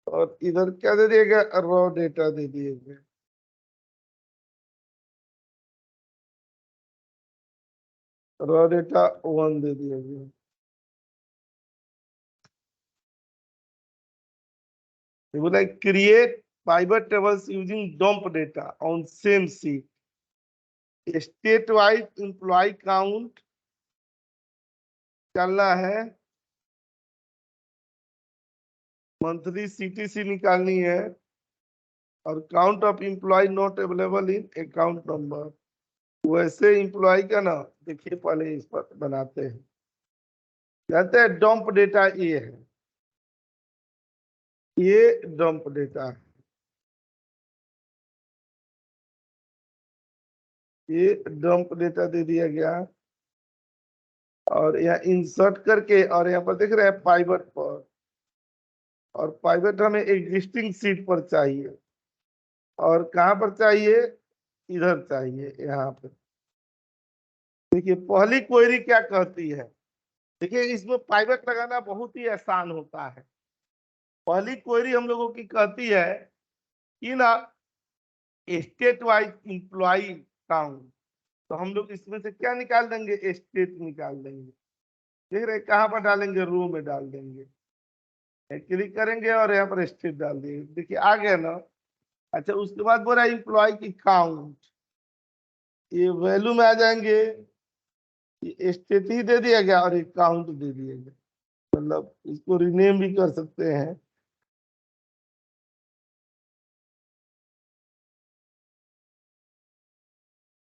और इधर क्या दे दिया गया, रॉ डेटा दे दिए गए। रॉ डेटा 1 दे दिया गया। They would like create pivot tables using dump data on same sheet. A statewide employee count चलना है, मंथली सीटीसी निकालनी है, और count of employ not available in account number. वैसे एम्प्लॉय का ना, देखिए पहले इस पर बनाते हैं। जानते हैं डंप डेटा ये है, ये डंप डेटा है, ये डंप डेटा दे दिया गया। और यहाँ इंसर्ट करके, और यहाँ पर देख रहे हैं पाइवट पर, और पाइवट हमें एग्जिस्टिंग सीट पर चाहिए, और कहाँ पर चाहिए, इधर चाहिए यहाँ पे। देखिए पहली क्वेरी क्या कहती है, देखिए इसमें पाइवट लगाना बहुत ही आसान होता है। पहली क्वेरी हम लोगों की कहती है कि ना स्टेट वाइज इंप्लॉई काउंट, तो हम लोग इसमें से क्या निकाल देंगे, स्टेट निकाल देंगे। देख रहे कहाँ पर डालेंगे, रो में डाल देंगे, क्लिक करेंगे और यहाँ पर स्टेट डाल देंगे। देखिए आ गया ना। अच्छा उसके बाद बोला एम्प्लॉय की काउंट, ये वैल्यू में आ जाएंगे, ये स्टेट ही दे दिया गया और एक काउंट दे दिया गया। मतलब इसको रिनेम भी कर सकते हैं।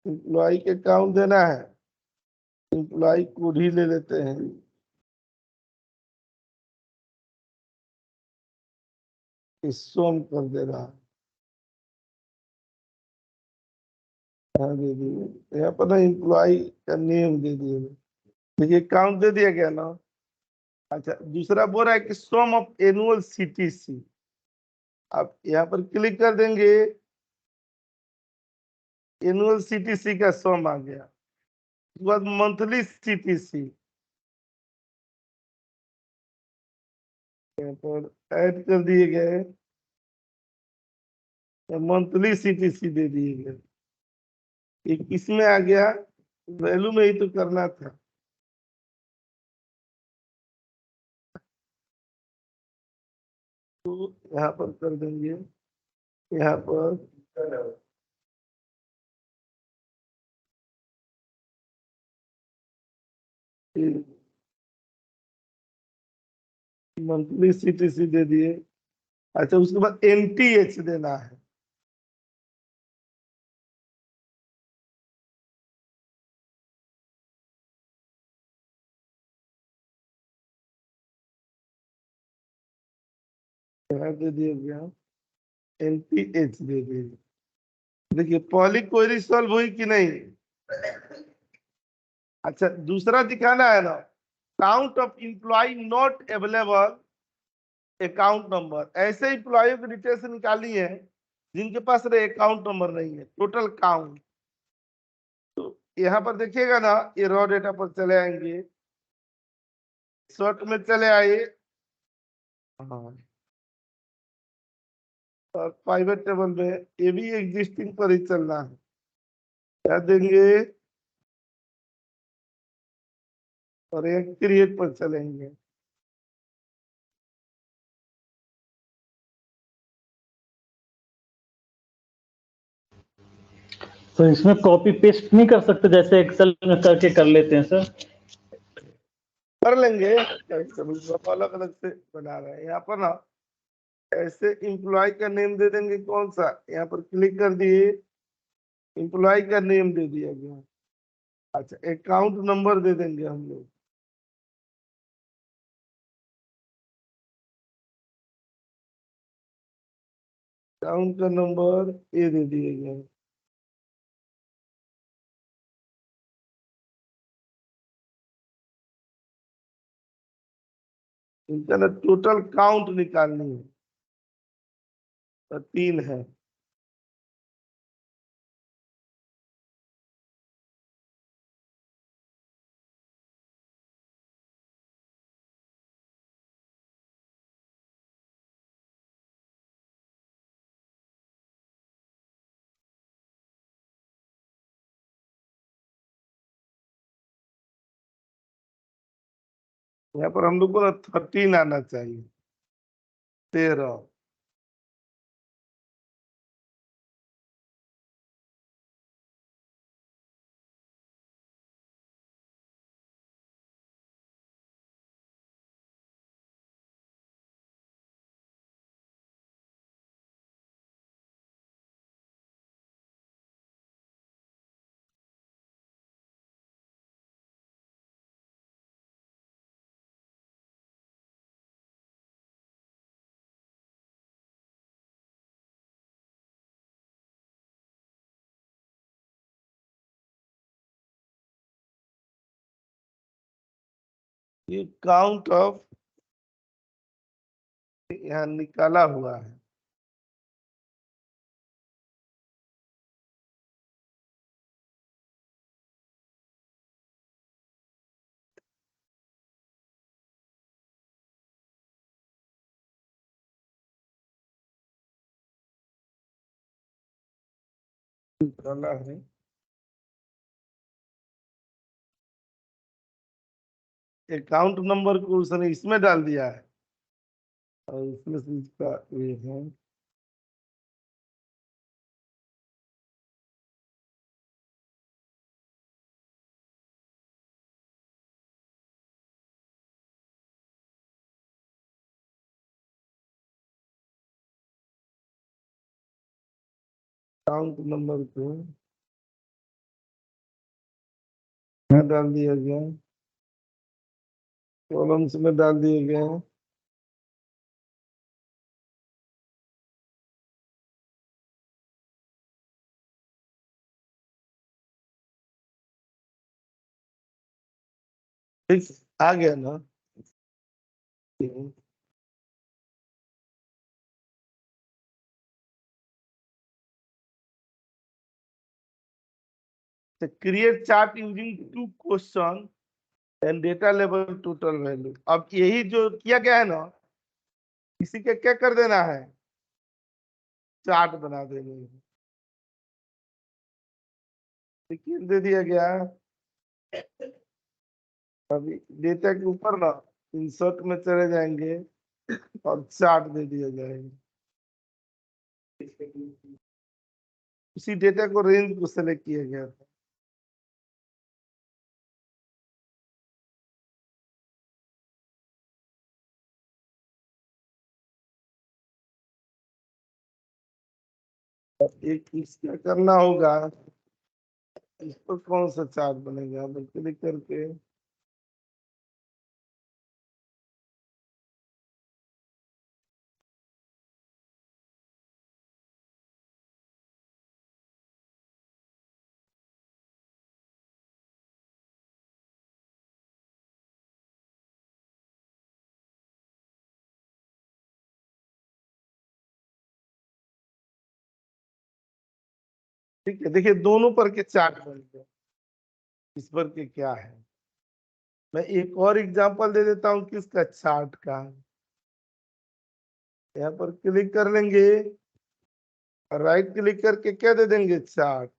एम्प्लॉय के काउंट देना है, एम्प्लॉय कोड ही ले लेते हैं। सोम कर दे रहा है, हाँ दे दिए। यहाँ पर ना एम्प्लॉय का नेम दे दिए। देखिए काउंट दे दिया गया ना। अच्छा दूसरा बोल रहा है कि सम ऑफ एनुअल सीटीसी, आप यहाँ पर क्लिक कर देंगे, एनुअल सीटीसी का सम आ गया। उसके बाद मंथली सीटीसी, यहाँ पर ऐड कर दिए गए, मंथली सीटीसी दे दिए गए। ये किसमें आ गया, वैल्यू में ही तो करना था। तो यहाँ पर कर देंगे, यहाँ पर मंथली सीटीसी दे दिए। अच्छा उसके बाद एनटीएच देना है। यहाँ दे दिया गया NPH दे दीजिए। देखिए पहली क्वेरी सॉल्व हुई कि नहीं। अच्छा दूसरा दिखाना है ना, count of employ not available account number. ऐसे एम्प्लॉय की डिटेल्स निकाली है जिनके पास अकाउंट नंबर नहीं है, टोटल काउंट। तो यहाँ पर देखिएगा ना, ये रॉ डेटा पर चले आएंगे, शॉर्ट में चले आइए, हाँ, और प्राइवेट टेबल में ये भी एग्जिस्टिंग पर ही चलना है। क्या देंगे, और एक क्रिएट पर चलेंगे। तो इसमें कॉपी पेस्ट नहीं कर सकते जैसे एक्सेल में करके कर लेते हैं सर? कर लेंगे, अलग अलग से बना रहे हैं। यहाँ पर ना ऐसे एम्प्लॉय का नेम दे देंगे, कौन सा, यहाँ पर क्लिक कर दिए, एम्प्लॉय का नेम दे दिया गया। अच्छा अकाउंट नंबर दे देंगे हम लोग, अकाउंट का नंबर ये दे दिए गए। इनका ना टोटल काउंट निकालनी है, तो 3 है। यहाँ पर हम लोग को ना 13 आना चाहिए, 13। ये काउंट ऑफ यहाँ निकाला हुआ है। निकाला है, अकाउंट नंबर को उसने इसमें डाल दिया है, और इसमें से इसका ये है। अकाउंट नंबर को यहाँ डाल दिया गया, कॉलम्स में डाल दिए गए हैं। ठीक, आ गया ना। Create chart using 2 question and data level total value. अब यही जो किया गया है ना, इसी के क्या कर देना है, चार्ट बना देंगे। देखिए दे दिया गया है। अभी डेटा के ऊपर ना इंसर्ट में चले जाएंगे और चार्ट दे दिया जाएगा। उसी डेटा को रेंज को सेलेक्ट किया गया था। एक चीज क्या करना होगा, इस पर कौन सा चार्ट बनेगा, तो क्लिक करके ठीक है, देखिए दोनों पर के चार्ट बन गए, इस पर के क्या है। मैं एक और एग्जांपल दे देता हूं किसका, चार्ट का। यहाँ पर क्लिक कर लेंगे, राइट क्लिक करके क्या दे देंगे, चार्ट।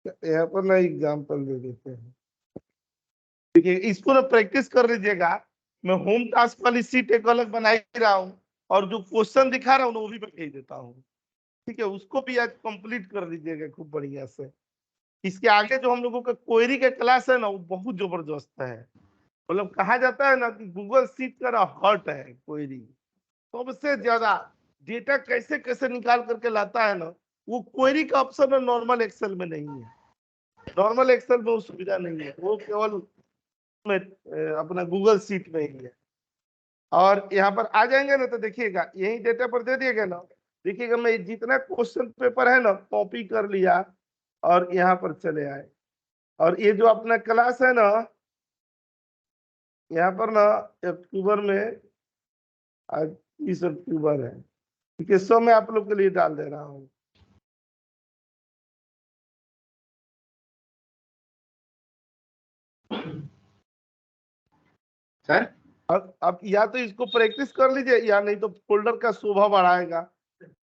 यहाँ पर ना एग्जांपल दे देते हैं। देखिए इसको ना प्रैक्टिस कर लीजिएगा। मैं होम टास्क वाली सीट एक अलग बना ही रहा हूँ, और जो क्वेश्चन दिखा रहा हूँ ना वो भी मैं भेज देता हूँ। ठीक है, उसको भी आज कंप्लीट कर लीजिएगा खूब बढ़िया से। इसके आगे जो हम लोगों का क्वेरी का क्लास है ना, वो बहुत जबरदस्त है। मतलब कहा जाता है ना कि गूगल सीट का ना हर्ट है क्वेरी। सबसे ज्यादा डेटा कैसे कैसे निकाल करके लाता है ना, वो क्वेरी का ऑप्शन है, नॉर्मल एक्सेल में नहीं है। नॉर्मल एक्सेल में वो सुविधा नहीं है, वो केवल में अपना गूगल सीट में ही है। और यहाँ पर आ जाएंगे ना तो देखिएगा यही डेटा पर दे दिएगा ना, देखिएगा मैं जितना क्वेश्चन पेपर है ना कॉपी कर लिया और यहाँ पर चले आए। और ये जो अपना क्लास है ना, यहाँ पर ना अक्टूबर में, आज 30 अक्टूबर है, ठीक है, सब मैं आप लोग के लिए डाल दे रहा हूँ। सर अब या तो इसको प्रैक्टिस कर लीजिए, या नहीं तो फोल्डर का शोभा बढ़ाएगा।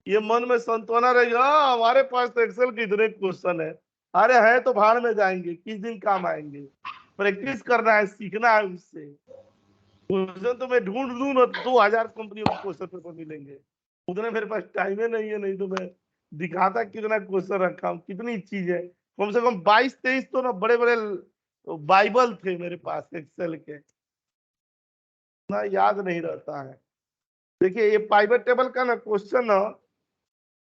ये मन में सांत्वना रहेगा, "हाँ, हमारे पास तो एक्सेल के इतने क्वेश्चन है"। अरे है तो भाड़ में जाएंगे, किस दिन काम आएंगे। प्रैक्टिस करना है, सीखना है उससे। क्वेश्चन तो मैं ढूंढ लूं ना, 2000 कंपनियों के क्वेश्चन पेपर मिलेंगे। उतने मेरे पास टाइम ही नहीं है, नहीं तो मैं दिखाता कितना क्वेश्चन रखा हूँ, कितनी चीज है। कम से कम 22-23 तो ना बड़े बड़े बाइबल थे मेरे पास एक्सेल के, ना याद नहीं रहता है। देखिए ये पाइवट टेबल का ना क्वेश्चन ना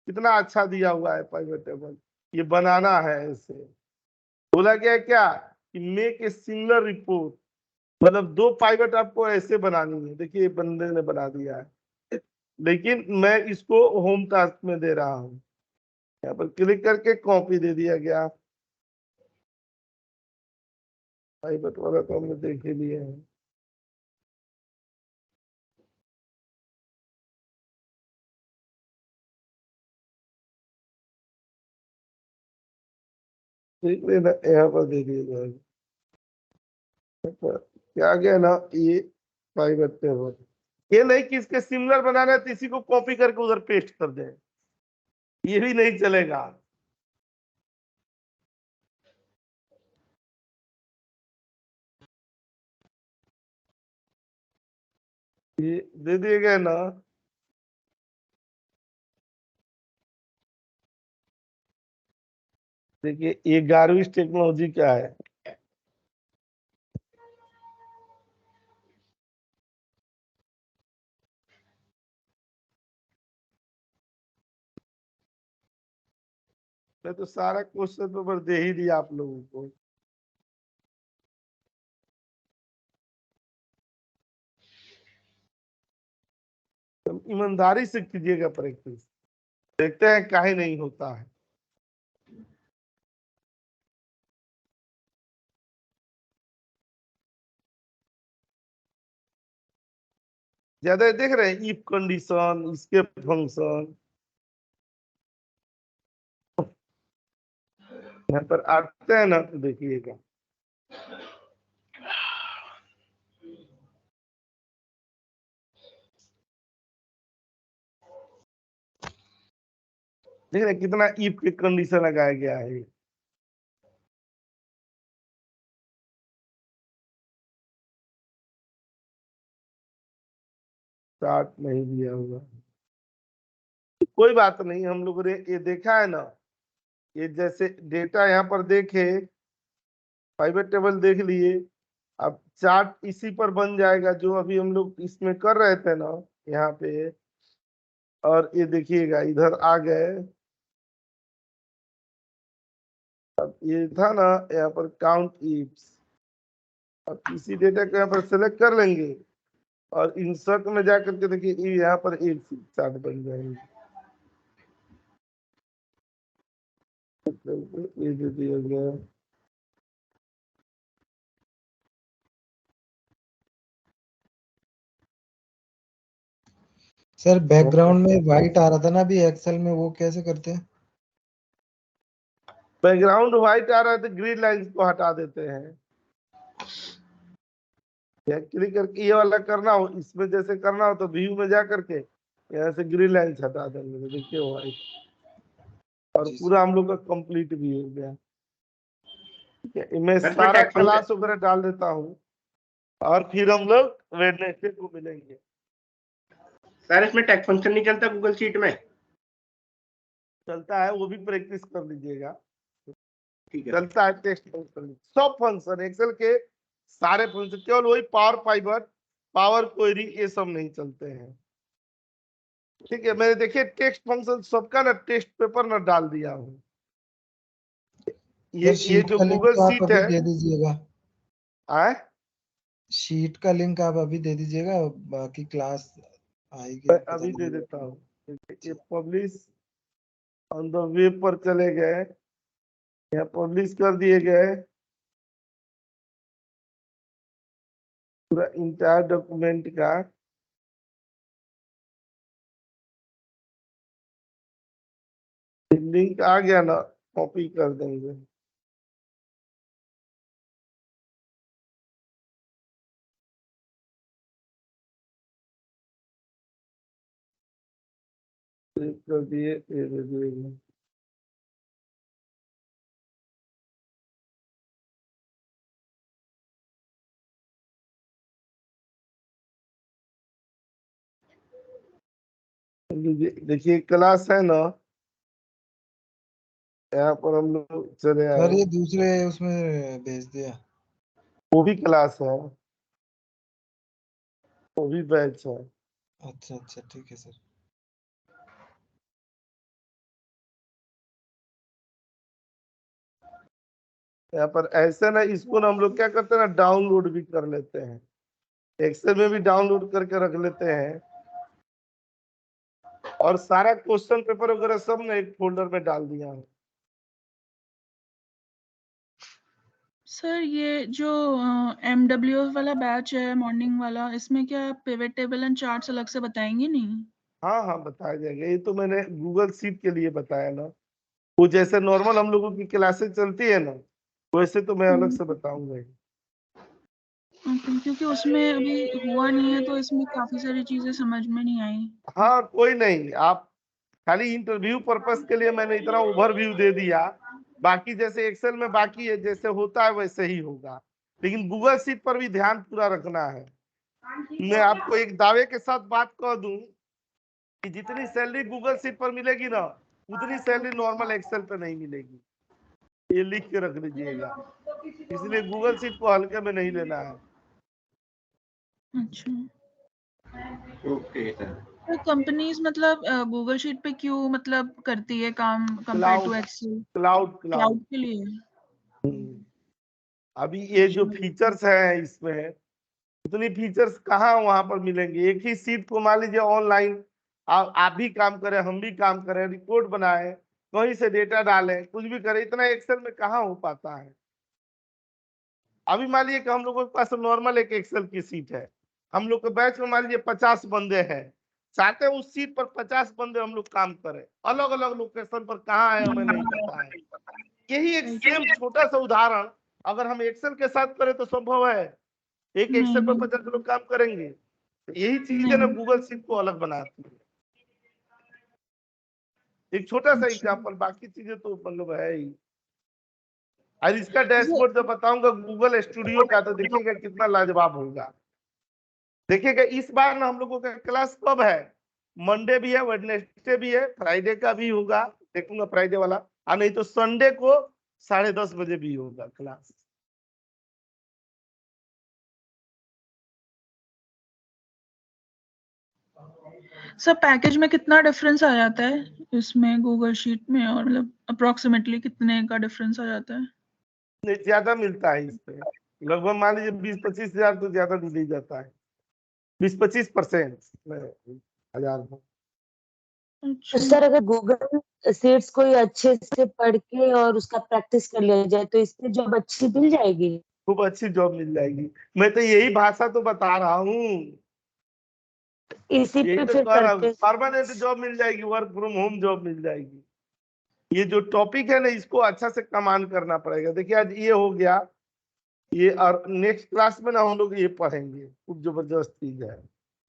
कितना अच्छा दिया हुआ है। पाइवट टेबल ये बनाना है इसे। बोला गया है क्या कि मेक ए सिंगुलर रिपोर्ट, मतलब 2 पाइवट आपको ऐसे बनानी है। देखिए बंदे ने बना दिया है, लेकिन मैं इसको होम टास्क में दे रहा हूँ। यहाँ पर क्लिक करके कॉपी दे दिया गया। पाइवट वाला तो हमने देख ही लिए है। ठीक है ना, यहाँ पर दे दिया जाएगा। क्या गया ना, ये पाइवट टेबल, ये नहीं कि इसके सिमिलर बनाना है तो इसी को कॉपी करके उधर पेस्ट कर दे, ये भी नहीं चलेगा। ये दे दिए गए ना, देखिए ये गार्विश टेक्नोलॉजी क्या है। मैं तो सारा क्वेश्चन पेपर दे ही दिया आप लोगों को। तो ईमानदारी से कीजिएगा प्रैक्टिस, देखते हैं काहे नहीं होता है। ज्यादा देख रहे हैं इफ कंडीशन, इसके फंक्शन, यहाँ पर आते हैं ना तो देखिएगा। देख रहे हैं कितना इफ के कंडीशन लगाया गया है। स्टार्ट नहीं दिया हुआ, कोई बात नहीं, हम लोगों ने ये देखा है ना। ये जैसे डेटा यहाँ पर देखे, पाइवट टेबल देख लिए, अब चार्ट इसी पर बन जाएगा जो अभी हम लोग इसमें कर रहे थे ना यहाँ पे। और ये देखिएगा इधर आ गए। अब ये था ना यहाँ पर काउंट इफ्स, अब इसी डेटा को यहाँ पर सेलेक्ट कर लेंगे और इंसर्ट में जाकर के देखिए ये यहाँ पर एक चार्ट बन जाएंगे। ये दे दिया गया। सर बैकग्राउंड में व्हाइट आ रहा था ना अभी एक्सेल में, वो कैसे करते हैं? बैकग्राउंड व्हाइट आ रहा है तो ग्रीन लाइंस को हटा देते हैं। क्लिक करके ये वाला करना हो, इसमें जैसे करना हो तो व्यू में जा करके यहाँ से ग्रीन लाइंस हटा देंगे, तो देखिए व्हाइट और जी सर। पूरा हम लोग का कंप्लीट भी हो गया। ठीक है, मैं सर, सारा मैं टेक्स्ट क्लास वगैरह डाल देता हूँ और फिर हम लोग वेडनेसडे को मिलेंगे। सर इसमें टैग फंक्शन नहीं चलता गूगल शीट में? चलता है, वो भी प्रैक्टिस कर लीजिएगा। ठीक है। चलता है टेक्स्ट फंक्शन, सब फंक्शन एक्सेल के सारे फंक्शन, केवल वही पावर पाइवट, पावर क्वेरी ये सब नहीं चलते हैं। ठीक है, मैंने देखिए टेक्स्ट फंक्शन सबका ना टेक्स्ट पेपर ना डाल दिया हूँ। ये सर शीट जो का लिंक गूगल आप शीट अभी है दे दीजिएगा। आए, शीट का लिंक आप अभी दे दीजिएगा, बाकी क्लास आएगी मैं पता अभी दे नहीं। देता हूँ। ये पब्लिश ऑन द वेब पर चले गए, यहाँ पब्लिश कर दिए गए पूरा इंटायर डॉक्यूमेंट का। लिंक आ गया ना, कॉपी कर देंगे। सेव कर दिए, ये दे दिए। देखिए क्लास है ना, यहाँ पर हम लोग चले सर आए, ये दूसरे उसमें भेज दिया। वो भी क्लास है, वो भी बैच है। अच्छा अच्छा ठीक है सर। यहाँ पर ऐसे ना, इसको ना हम लोग क्या करते हैं ना, डाउनलोड भी कर लेते हैं, एक्सेल में भी डाउनलोड करके रख लेते हैं और सारा क्वेश्चन पेपर वगैरह सब ना एक फोल्डर में डाल दिया है। सर ये जो MW वाला बैच है मॉर्निंग वाला, इसमें क्या पिवट टेबल एंड चार्ट्स अलग से बताएंगे नहीं? हाँ हाँ बताया जाएगा, ये तो मैंने गूगल शीट के लिए बताया ना, वो जैसे नॉर्मल हम लोगों की क्लासेस चलती है ना, वैसे तो मैं अलग से बताऊंगा ही। ओके, क्योंकि उसमें अभी हुआ नहीं है तो इसमें काफी सारी चीजें समझ में नहीं आई। हाँ कोई नहीं, आप खाली इंटरव्यू पर्पस के लिए मैंने इतना ओवरव्यू दे दिया, बाकी जैसे एक्सेल में बाकी है जैसे होता है वैसे ही होगा, लेकिन गूगल शीट पर भी ध्यान पूरा रखना है। मैं आपको एक दावे के साथ बात कह दूं कि जितनी सैलरी गूगल शीट पर मिलेगी ना, उतनी सैलरी नॉर्मल एक्सेल पे नहीं मिलेगी, ये लिख के रख लीजिएगा। इसलिए गूगल शीट को हल्के में नहीं लेना है। अच्छा, ओके सर। तो कंपनीज मतलब गूगल शीट पे क्यों मतलब करती है काम compare to Excel? Cloud cloud के लिए? अभी ये जो फीचर्स है इसमें, उतनी फीचर्स कहाँ वहां पर मिलेंगे। एक ही सीट को मान लीजिए ऑनलाइन आप भी काम करें, हम भी काम करें, रिपोर्ट बनाए, कहीं से डेटा डालें, कुछ भी करें, इतना एक्सेल में कहाँ हो पाता है। अभी मान लीजिए कि हम लोगों के पास नॉर्मल एक एक्सेल की सीट है, हम लोग के बैच में मान लीजिए 50 बंदे हैं, चाहते हैं उस सीट पर 50 बंदे हम लोग काम करें, अलग अलग लोकेशन पर कहाँ है हमें नहीं पता है। यही एक सेम छोटा सा उदाहरण अगर हम एक्सेल के साथ करें तो संभव है, एक एक्सेल पर 50 लोग काम करेंगे। यही चीज है ना गूगल शीट को अलग बनाती है। एक छोटा सा एग्जांपल, बाकी चीजें तो मतलब है ही। और इसका डैशबोर्ड जब बताऊंगा गूगल स्टूडियो का तो देखिएगा कितना लाजवाब होगा। देखिएगा इस बार ना हम लोगों का क्लास कब है, मंडे भी है, वेडनेसडे भी है, फ्राइडे का भी होगा, देखूंगा फ्राइडे वाला, और नहीं तो संडे को 10:30 बजे भी होगा क्लास। सब पैकेज में कितना डिफरेंस आ जाता है इसमें गूगल शीट में, और मतलब अप्रोक्सीमेटली कितने का डिफरेंस आ जाता है? नहीं, ज्यादा मिलता है इस पे, लगभग मान लीजिए 20-25 हजार तो ज्यादा मिल ही जाता है, 20-25% हजार में। अच्छा, तो सर अगर गूगल शीट्स कोई अच्छे से पढ़ के और उसका प्रैक्टिस कर लिया जाए तो इससे जॉब अच्छी मिल जाएगी? खूब अच्छी जॉब मिल जाएगी, मैं तो यही भाषा तो बता रहा हूँ, इसी यही पे तो फिर कह रहा हूँ, करते परमानेंट जॉब मिल जाएगी, वर्क फ्रॉम होम जॉब मिल जाएगी। ये जो टॉपिक है ना इसको अच्छा से कमांड करना पड़ेगा। देखिए आज ये हो गया, ये और नेक्स्ट क्लास में ना हम लोग ये पढ़ेंगे, खूब जबरदस्त चीज है।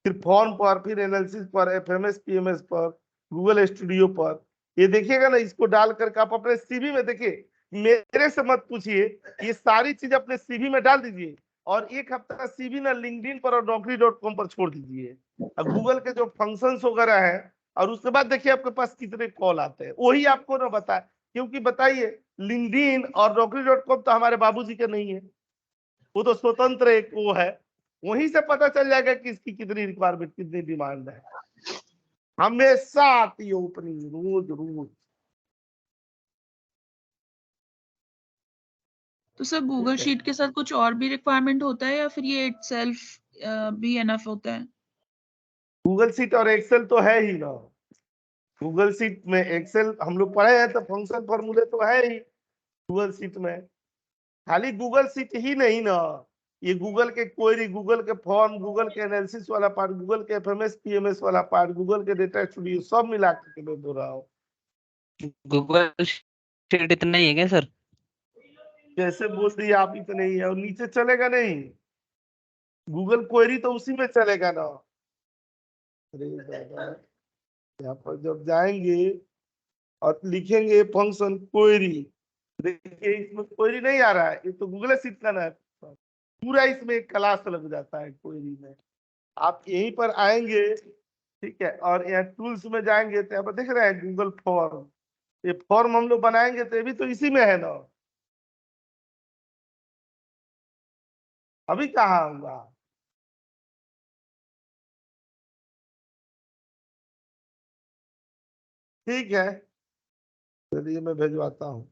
फिर फॉर्म पर, फिर एनालिसिस पर, एफएमएस पीएमएस पर, गूगल स्टूडियो पर। ये देखिएगा ना, इसको डाल करके आप अपने सीवी में देखिए, मेरे से मत पूछिए, ये सारी चीज अपने सीवी में डाल दीजिए और एक हफ्ता सीवी ना लिंक्डइन पर और naukri.com पर छोड़ दीजिए। अब गूगल के जो फंक्शंस वगैरह है और उसके बाद देखिए आपके पास कितने कॉल आते हैं, वही आपको ना बताए। क्योंकि बताइए, लिंक्डइन और naukri.com तो हमारे बाबूजी के नहीं है, वो तो स्वतंत्र एक वो है, वहीं से पता चल जाएगा कि इसकी कितनी रिक्वायरमेंट, कितनी डिमांड है। हमेशा आती है ओपनिंग, रोज रोज। तो सर गूगल शीट के साथ कुछ और भी रिक्वायरमेंट होता है या फिर ये इटसेल्फ भी एनफ होता है? गूगल शीट और एक्सेल तो है ही ना। गूगल शीट में एक्सेल हम लोग पढ़े हैं तो फंक्शन फॉर्मूले तो है ही गूगल शीट में। खाली गूगल शीट ही नहीं ना, ये गूगल के क्वेरी, गूगल के फॉर्म, गूगल के एनालिसिस वाला पार्ट, गूगल के एफएमएस पीएमएस वाला पार्ट, गूगल के डेटा स्टूडियो, सब मिला के मैं बोल रहा हूँ। गूगल शीट इतना ही है क्या सर? कैसे बोल दिए आप, इतने ही है और नीचे चलेगा नहीं। गूगल क्वेरी तो उसी में चलेगा ना। अरे दादा, यहाँ पर जब जाएंगे और लिखेंगे फंक्शन क्वेरी, देखिए इसमें क्वेरी नहीं आ रहा है, ये तो गूगल शीट का ना है। पूरा इसमें एक क्लास लग जाता है क्वेरी में। आप यहीं पर आएंगे, ठीक है, और यहाँ टूल्स में जाएंगे तो यहाँ पर देख रहे हैं गूगल फॉर्म। ये फॉर्म हम लोग बनाएंगे तो ये भी तो इसी में है ना, अभी कहाँ होगा। ठीक है, चलिए मैं भेजवाता हूँ।